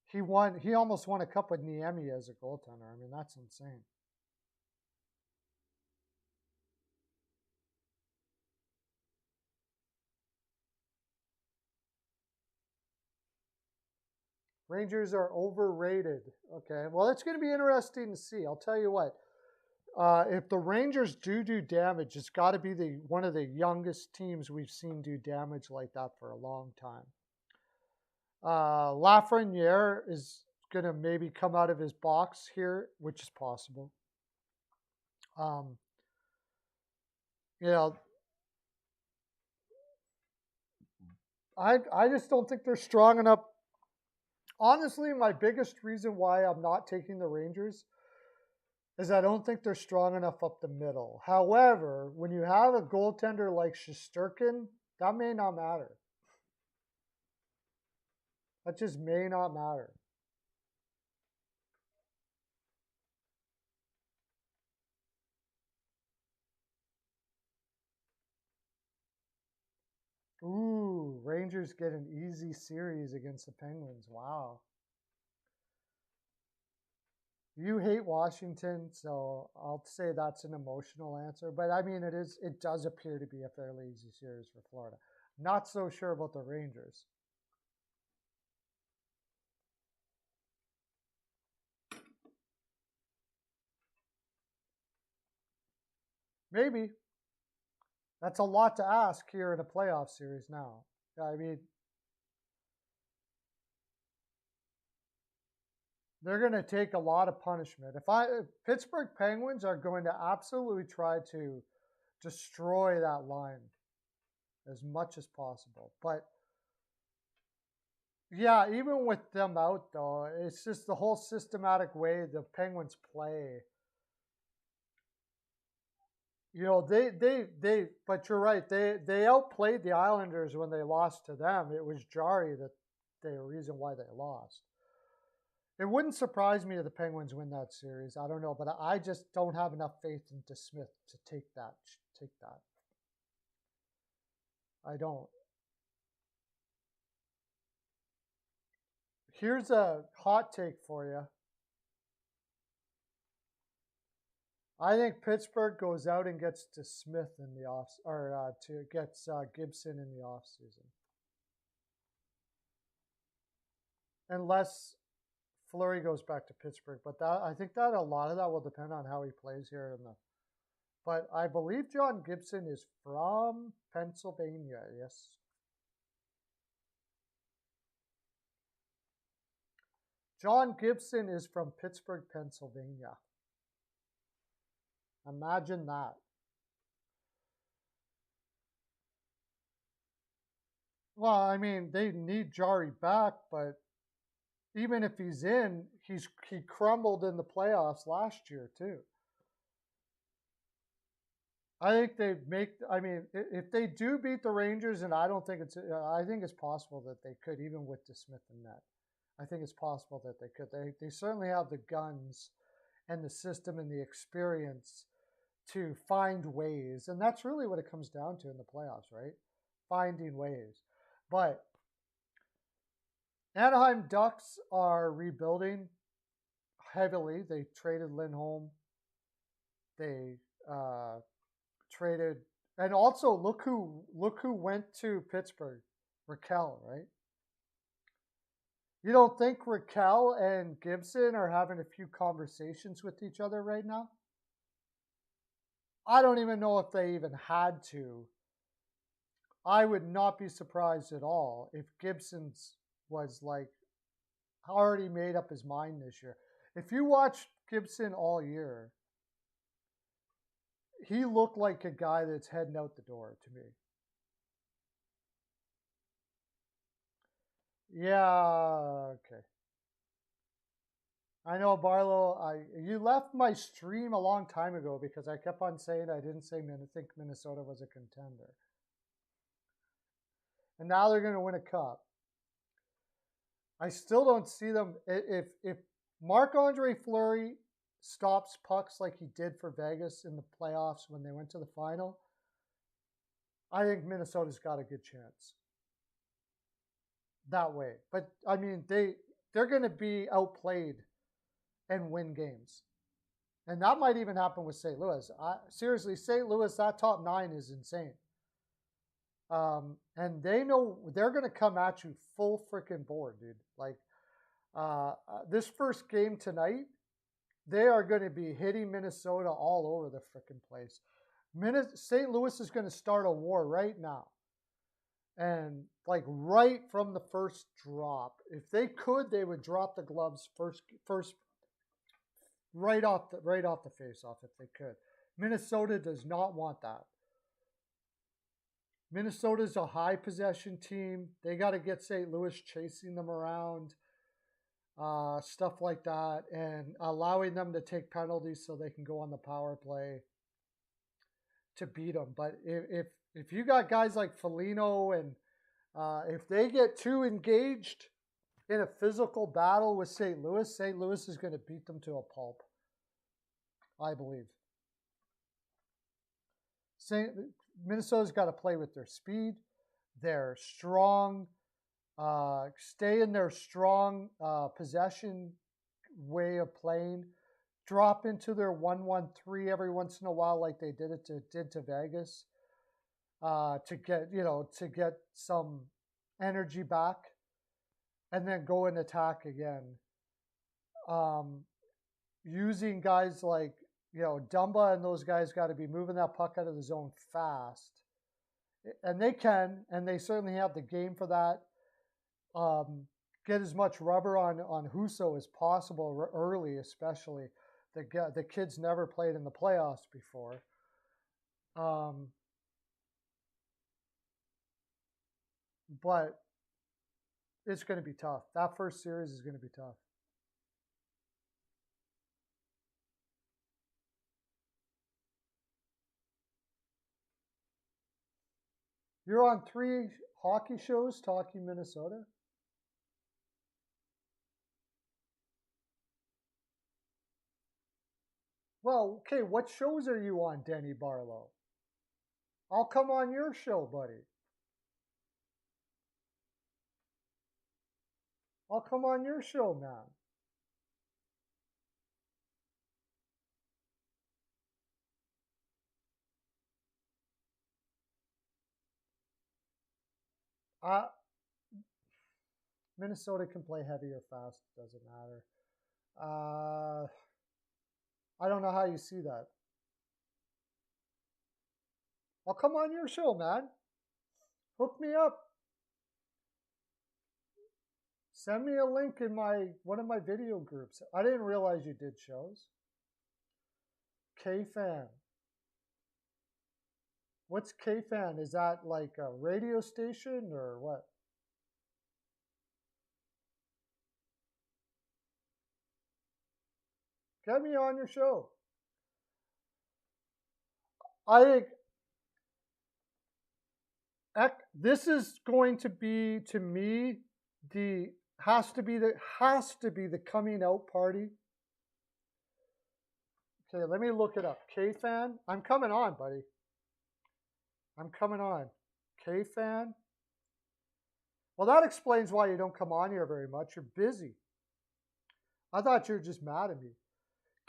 he almost won a cup with Niemi as a goaltender. I mean, that's insane. Rangers are overrated. Okay, well, it's going to be interesting to see. I'll tell you what. If the Rangers do damage, it's got to be one of the youngest teams we've seen do damage like that for a long time. Lafreniere is going to maybe come out of his box here, which is possible. You know, I just don't think they're strong enough. Honestly, my biggest reason why I'm not taking the Rangers is I don't think they're strong enough up the middle. However, when you have a goaltender like Shesterkin, that may not matter. That just may not matter. Ooh, Rangers get an easy series against the Penguins. Wow. You hate Washington, so I'll say that's an emotional answer. But I mean, it does appear to be a fairly easy series for Florida. Not so sure about the Rangers. Maybe. That's a lot to ask here in a playoff series now. I mean, they're going to take a lot of punishment. If Pittsburgh Penguins are going to absolutely try to destroy that line as much as possible. But yeah, even with them out though, it's just the whole systematic way the Penguins play. You know, but you're right. They outplayed the Islanders when they lost to them. It was Jari that the reason why they lost. It wouldn't surprise me if the Penguins win that series. I don't know, but I just don't have enough faith in DeSmith to take that. I don't. Here's a hot take for you. I think Pittsburgh goes out and gets to Smith in the gets Gibson in the offseason. Unless Fleury goes back to Pittsburgh, but I think that a lot of that will depend on how he plays here but I believe John Gibson is from Pennsylvania, yes. John Gibson is from Pittsburgh, Pennsylvania. Imagine that. Well, I mean, they need Jari back, but even if he's in, he crumbled in the playoffs last year too. I think if they do beat the Rangers, and I think it's possible that they could, even with DeSmith and net. I think it's possible that they could. They certainly have the guns and the system and the experience to find ways. And that's really what it comes down to in the playoffs, right? Finding ways. But Anaheim Ducks are rebuilding heavily. They traded Lindholm. They traded, and also look who went to Pittsburgh. Raquel, right? You don't think Raquel and Gibson are having a few conversations with each other right now? I don't even know if they even had to. I would not be surprised at all if Gibson's was like already made up his mind this year. If you watch Gibson all year, he looked like a guy that's heading out the door to me. Yeah, okay. I know, Barlow, you left my stream a long time ago because I kept on saying I didn't think Minnesota was a contender. And now they're going to win a cup. I still don't see them. If Marc-Andre Fleury stops pucks like he did for Vegas in the playoffs when they went to the final, I think Minnesota's got a good chance that way. But, I mean, they're going to be outplayed and win games. And that might even happen with St. Louis. Seriously, St. Louis, that top 9 is insane. And they know they're going to come at you full freaking board, dude. Like this first game tonight, they are going to be hitting Minnesota all over the freaking place. St. Louis is going to start a war right now. And like right from the first drop, if they could, they would drop the gloves first right off the face-off if they could. Minnesota does not want that. Minnesota's a high possession team. They got to get St. Louis chasing them around, stuff like that, and allowing them to take penalties so they can go on the power play to beat them. But if you got guys like Foligno and if they get too engaged in a physical battle with St. Louis is going to beat them to a pulp, I believe. Minnesota's got to play with their speed, their strong, stay in their strong possession way of playing, drop into their 1-1-3 every once in a while like they did to Vegas, to get some energy back, and then go and attack again. Using guys like Dumba and those guys got to be moving that puck out of the zone fast. And they can, and they certainly have the game for that. Get as much rubber on Husso as possible early, especially. The kid's never played in the playoffs before. But it's going to be tough. That first series is going to be tough. You're on 3 hockey shows talking Minnesota? Well, okay, what shows are you on, Denny Barlow? I'll come on your show, buddy. I'll come on your show, man. Uh, Minnesota can play heavy or fast. Doesn't matter. I don't know how you see that. I'll come on your show, man. Hook me up. Send me a link in one of my video groups. I didn't realize you did shows. K-Fan. What's K-Fan? Is that like a radio station or what? Get me on your show. This is going to be, to me, has to be the coming out party. Okay, let me look it up. K-Fan. I'm coming on, buddy. I'm coming on. K-Fan. Well, that explains why you don't come on here very much. You're busy. I thought you were just mad at me.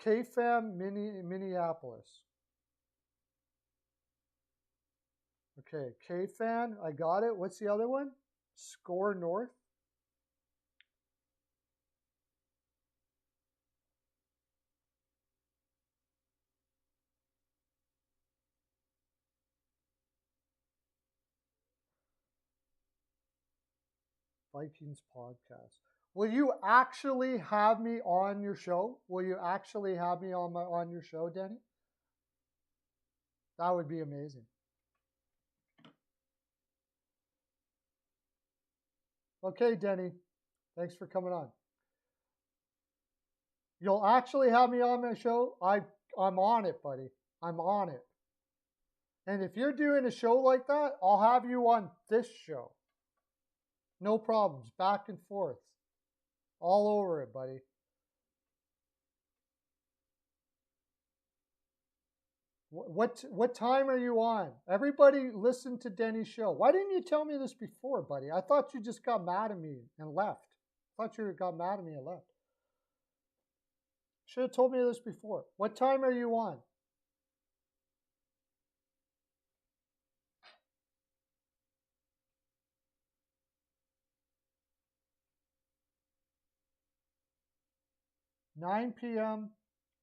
K-Fan Minneapolis. Okay, K-Fan. I got it. What's the other one? Score North. Vikings podcast. Will you actually have me on your show? Will you actually have me on your show, Denny? That would be amazing. Okay, Denny. Thanks for coming on. You'll actually have me on my show? I'm on it, buddy. I'm on it. And if you're doing a show like that, I'll have you on this show. No problems. Back and forth. All over it, buddy. What time are you on? Everybody listen to Denny's show. Why didn't you tell me this before, buddy? I thought you just got mad at me and left. I thought you got mad at me and left. Should have told me this before. What time are you on? Nine p.m.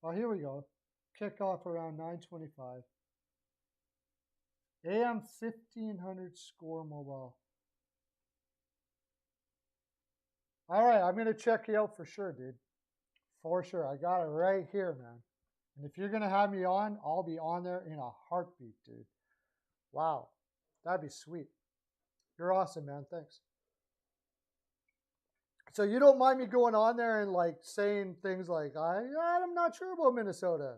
Oh, here we go. Kickoff around 9:25. AM 1500 Score Mobile. All right, I'm gonna check you out for sure, dude. For sure, I got it right here, man. And if you're gonna have me on, I'll be on there in a heartbeat, dude. Wow, that'd be sweet. You're awesome, man. Thanks. So you don't mind me going on there and like saying things like, I'm not sure about Minnesota,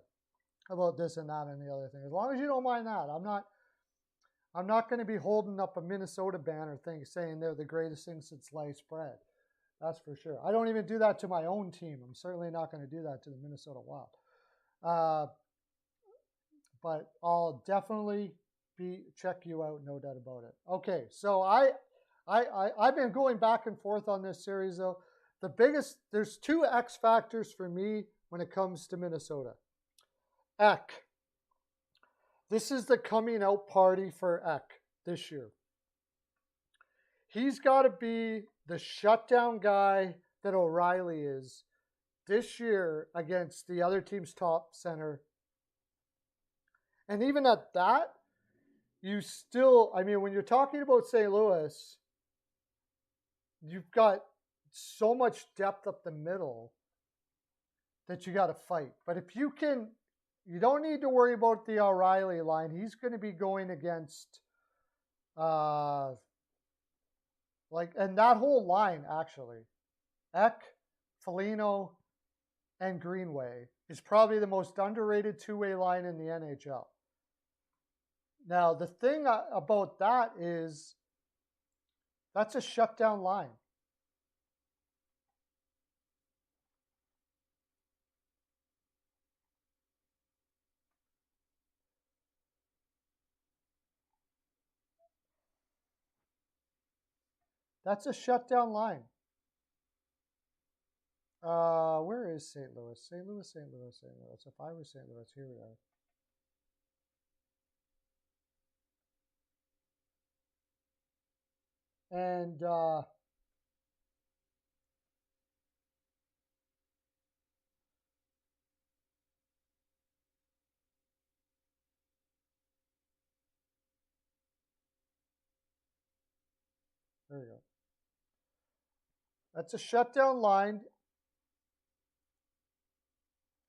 about this and that and the other thing. As long as you don't mind that, I'm not going to be holding up a Minnesota banner thing saying they're the greatest thing since sliced bread. That's for sure. I don't even do that to my own team. I'm certainly not going to do that to the Minnesota Wild. But I'll definitely check you out, no doubt about it. Okay, so I've been going back and forth on this series though. There's two X factors for me when it comes to Minnesota. Eck. This is the coming out party for Eck this year. He's got to be the shutdown guy that O'Reilly is this year against the other team's top center. And even at that, when you're talking about St. Louis, you've got so much depth up the middle that you got to fight. But if you don't need to worry about the O'Reilly line. He's going to be going against, and that whole line, actually. Eck, Foligno, and Greenway is probably the most underrated two-way line in the NHL. Now, the thing about that is that's a shutdown line. That's a shutdown line. Where is St. Louis? St. Louis, St. Louis, St. Louis. If I were St. Louis, here we are. And there we go. That's a shutdown line.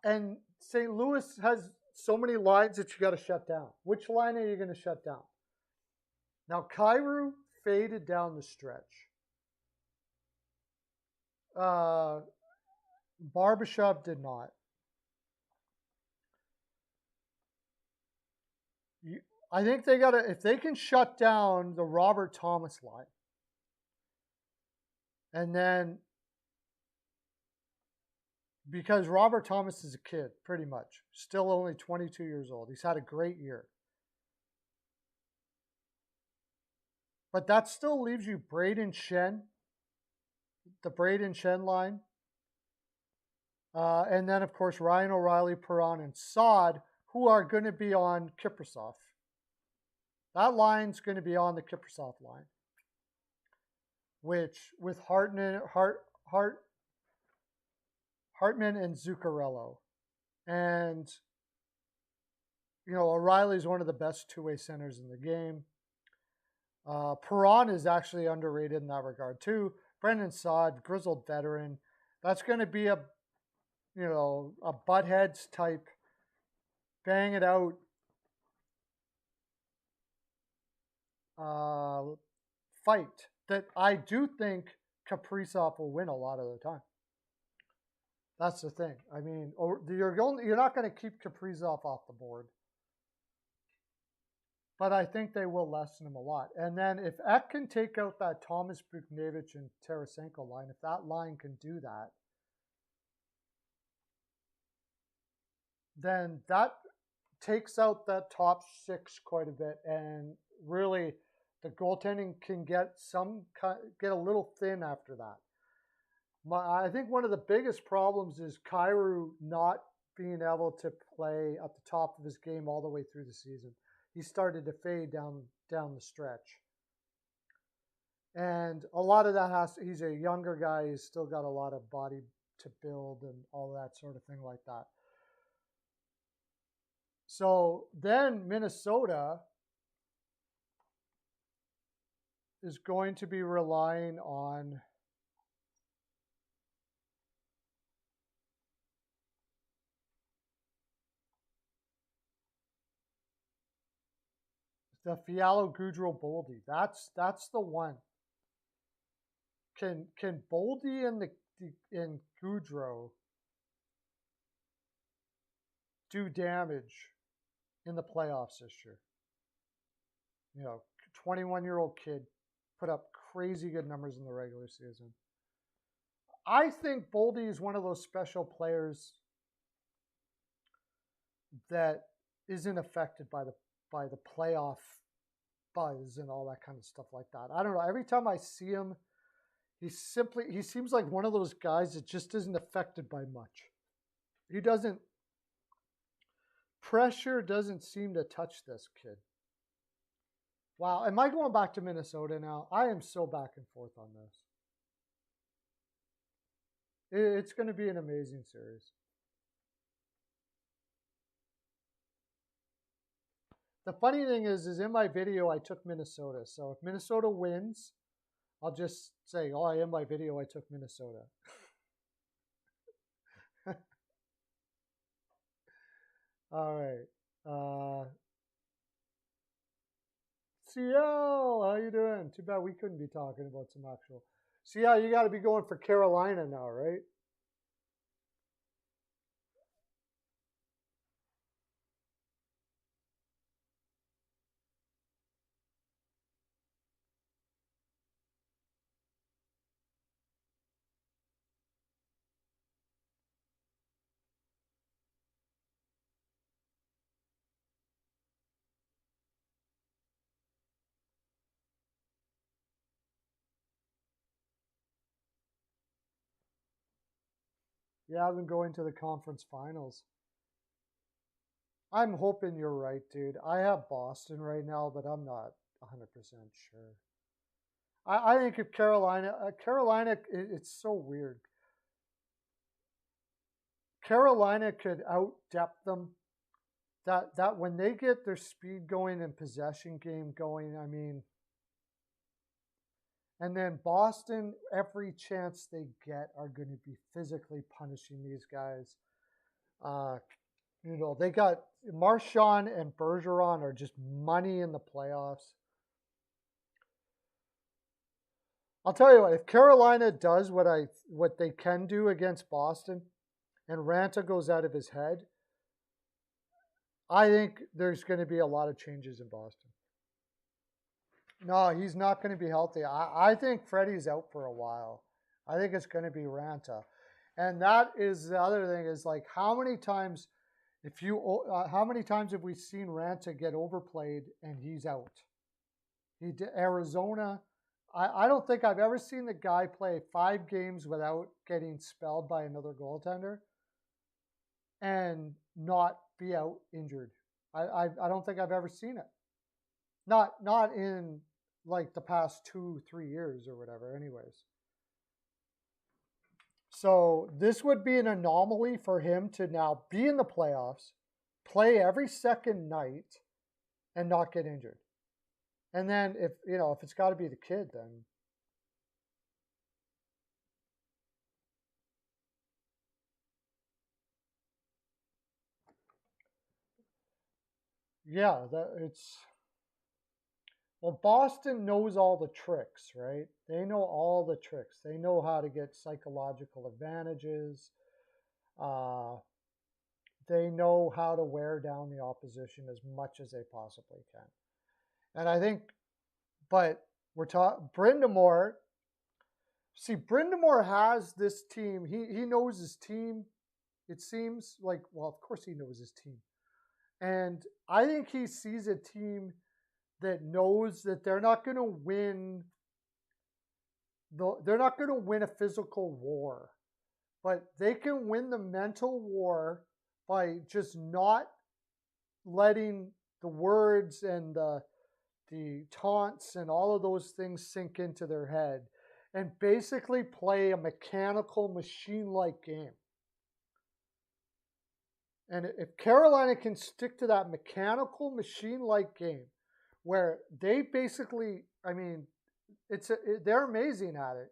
And St. Louis has so many lines that you got to shut down. Which line are you going to shut down? Now, Kyrou faded down the stretch. Barbashev did not. I think they got to, if they can shut down the Robert Thomas line, and then because Robert Thomas is a kid, pretty much, still only 22 years old. He's had a great year. But that still leaves you Braden Shen, the Braden Shen line. And then, of course, Ryan O'Reilly, Perron, and Saad, who are going to be on Kiprasov. That line's going to be on the Kiprasov line, which with Hartman and Zuccarello. And, you know, O'Reilly's one of the best two-way centers in the game. Perron is actually underrated in that regard, too. Brendan Saad, grizzled veteran. That's going to be a butt heads type, bang it out fight that I do think Kaprizov will win a lot of the time. That's the thing. I mean, you're not going to keep Kaprizov off the board, but I think they will lessen him a lot. And then if Ek can take out that Thomas Buchnevich and Tarasenko line, if that line can do that, then that takes out that top six quite a bit, and really the goaltending can get a little thin after that. I think one of the biggest problems is Kyrou not being able to play at the top of his game all the way through the season. He started to fade down the stretch. And a lot of that he's a younger guy, he's still got a lot of body to build and all that sort of thing like that. So then Minnesota is going to be relying on the Fialo Goudreau Boldy. That's the one. Can Boldy and Goudreau do damage in the playoffs this year? 21-year-old kid put up crazy good numbers in the regular season. I think Boldy is one of those special players that isn't affected by the playoff buzz and all that kind of stuff like that. I don't know. Every time I see him, he seems like one of those guys that just isn't affected by much. Pressure doesn't seem to touch this kid. Wow, am I going back to Minnesota now? I am so back and forth on this. It's going to be an amazing series. The funny thing is in my video, I took Minnesota. So if Minnesota wins, I'll just say, in my video, I took Minnesota. All right. CL, how you doing? Too bad we couldn't be talking about some actual. CL, you got to be going for Carolina now, right? Yeah, I've been going to the conference finals. I'm hoping you're right, dude. I have Boston right now, but I'm not 100% sure. I think if Carolina, it's so weird. Carolina could out depth them. That when they get their speed going and possession game going, I mean, and then Boston, every chance they get, are going to be physically punishing these guys. Uh, they got Marchand and Bergeron are just money in the playoffs. I'll tell you what, if Carolina does what they can do against Boston, and Ranta goes out of his head, I think there's going to be a lot of changes in Boston. No, he's not going to be healthy. I think Freddie's out for a while. I think it's going to be Ranta. And that is the other thing is like how many times how many times have we seen Ranta get overplayed and he's out? Arizona. I don't think I've ever seen the guy play 5 games without getting spelled by another goaltender and not be out injured. I don't think I've ever seen it. Not in like the past 2-3 years or whatever. Anyways, so this would be an anomaly for him to now be in the playoffs, play every second night, and not get injured. And then if it's got to be the kid, then yeah, well, Boston knows all the tricks, right? They know all the tricks. They know how to get psychological advantages. Uh, they know how to wear down the opposition as much as they possibly can. And I think, but we're talking Brind'Amour. See, Brind'Amour has this team. He knows his team. It seems like, well, of course he knows his team. And I think he sees a team that knows that they're not going to win. They're not going to win a physical war, but they can win the mental war by just not letting the words and the taunts and all of those things sink into their head and basically play a mechanical machine-like game. And if Carolina can stick to that mechanical machine-like game where they basically, I mean, they're amazing at it.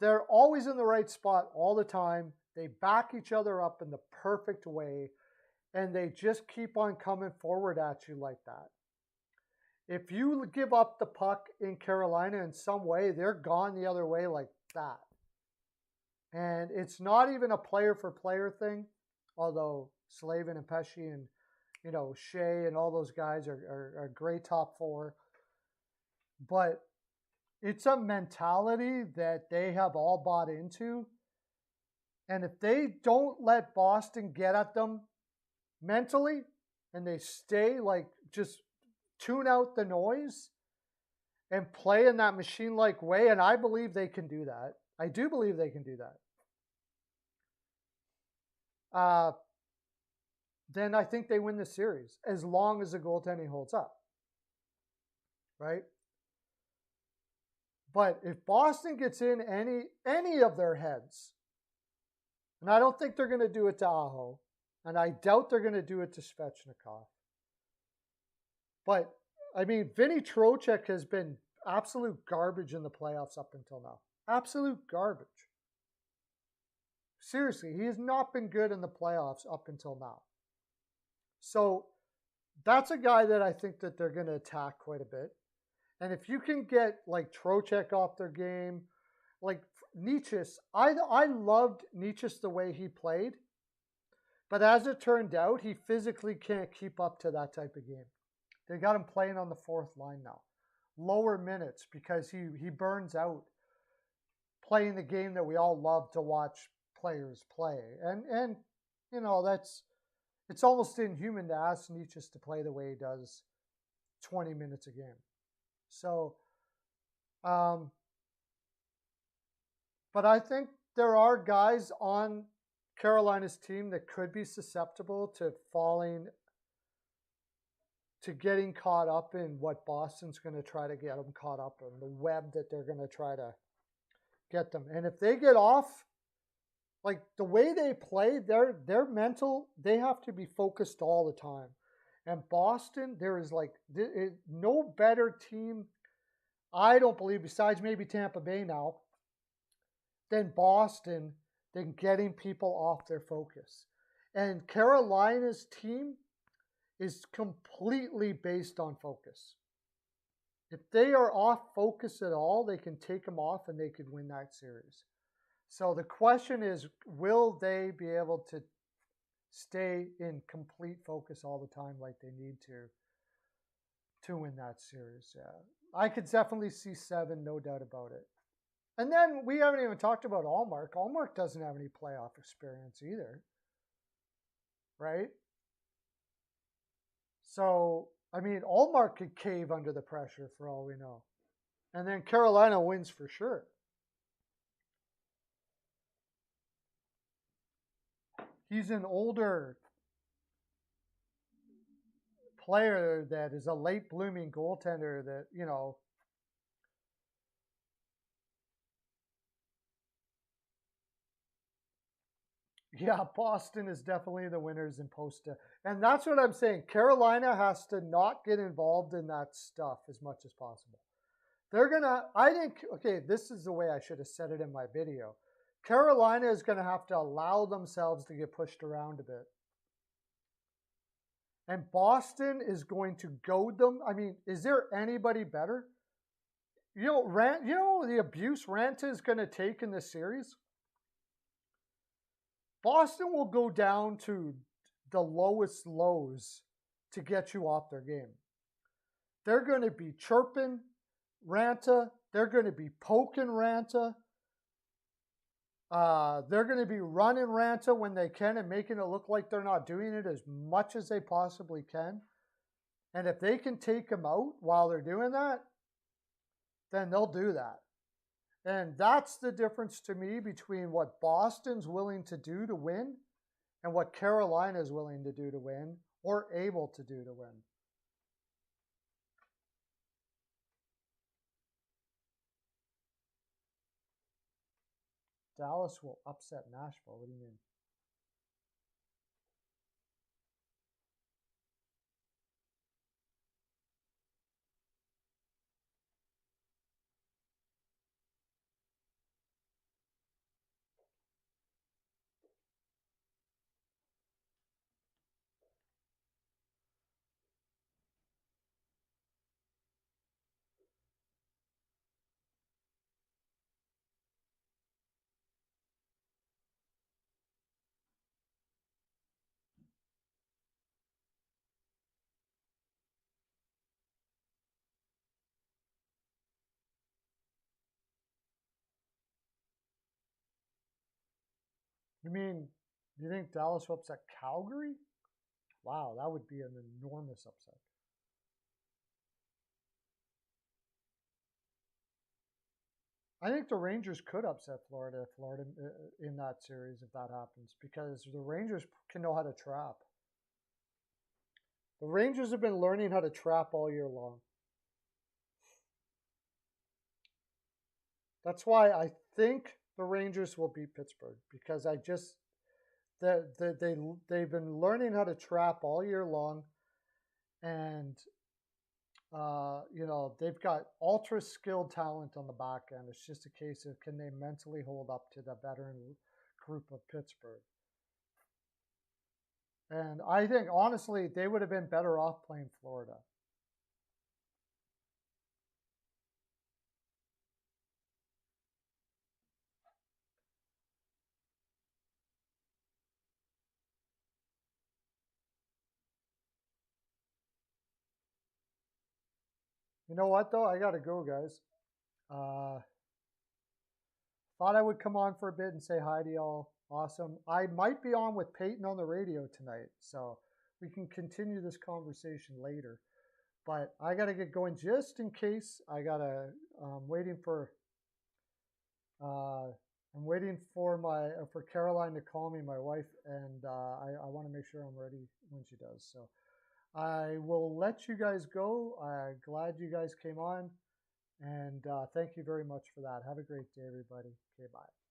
They're always in the right spot all the time. They back each other up in the perfect way, and they just keep on coming forward at you like that. If you give up the puck in Carolina in some way, they're gone the other way like that. And it's not even a player-for-player thing, although Slavin and Pesce and Shea and all those guys are great top 4. But it's a mentality that they have all bought into. And if they don't let Boston get at them mentally and they stay like just tune out the noise and play in that machine-like way, and I believe they can do that. I do believe they can do that. Then I think they win the series as long as the goaltending holds up. Right? But if Boston gets in any of their heads, and I don't think they're going to do it to Aho, and I doubt they're going to do it to Svechnikov. But, I mean, Vinny Trocheck has been absolute garbage in the playoffs up until now. Absolute garbage. Seriously, he has not been good in the playoffs up until now. So that's a guy that I think that they're going to attack quite a bit. And if you can get like Trocheck off their game, like Necas, I loved Necas the way he played. But as it turned out, he physically can't keep up to that type of game. They got him playing on the 4th line now. Lower minutes because he burns out playing the game that we all love to watch players play. And it's almost inhuman to ask Necas to play the way he does 20 minutes a game. So, but I think there are guys on Carolina's team that could be susceptible to getting caught up in what Boston's going to try to get them caught up in, the web that they're going to try to get them. And if they get off, like the way they play, their mental, they have to be focused all the time. And Boston, there is like no better team, I don't believe, besides maybe Tampa Bay now, than Boston, than getting people off their focus. And Carolina's team is completely based on focus. If they are off focus at all, they can take them off and they could win that series. So the question is, will they be able to stay in complete focus all the time like they need to win that series? Yeah. I could definitely see 7, no doubt about it. And then we haven't even talked about Allmark. Allmark doesn't have any playoff experience either, right? So, I mean, Allmark could cave under the pressure for all we know. And then Carolina wins for sure. He's an older player that is a late blooming goaltender that, you know, yeah, Boston is definitely the winners in post. And that's what I'm saying. Carolina has to not get involved in that stuff as much as possible. They're going to, I think, okay, this is the way I should have said it in my video. Carolina is going to have to allow themselves to get pushed around a bit. And Boston is going to goad them. I mean, is there anybody better? You know the abuse Ranta is going to take in this series? Boston will go down to the lowest lows to get you off their game. They're going to be chirping Ranta. They're going to be poking Ranta. They're going to be running Ranta when they can and making it look like they're not doing it as much as they possibly can. And if they can take him out while they're doing that, then they'll do that. And that's the difference to me between what Boston's willing to do to win and what Carolina is willing to do to win or able to do to win. Dallas will upset Nashville. What do you mean? You mean, you think Dallas will upset Calgary? Wow, that would be an enormous upset. I think the Rangers could upset Florida in that series if that happens, because the Rangers can know how to trap. The Rangers have been learning how to trap all year long. That's why I think the Rangers will beat Pittsburgh, because they've been learning how to trap all year long, and they've got ultra skilled talent on the back end. It's just a case of, can they mentally hold up to the veteran group of Pittsburgh? And I think, honestly, they would have been better off playing Florida. You know what, though? I got to go, guys. Thought I would come on for a bit and say hi to y'all. Awesome. I might be on with Peyton on the radio tonight, so we can continue this conversation later. But I got to get going just in case. I'm waiting for, I'm I'm waiting for for Caroline to call me, my wife, and I want to make sure I'm ready when she does. So I will let you guys go. I'm glad you guys came on, and thank you very much for that. Have a great day, everybody. Okay, bye.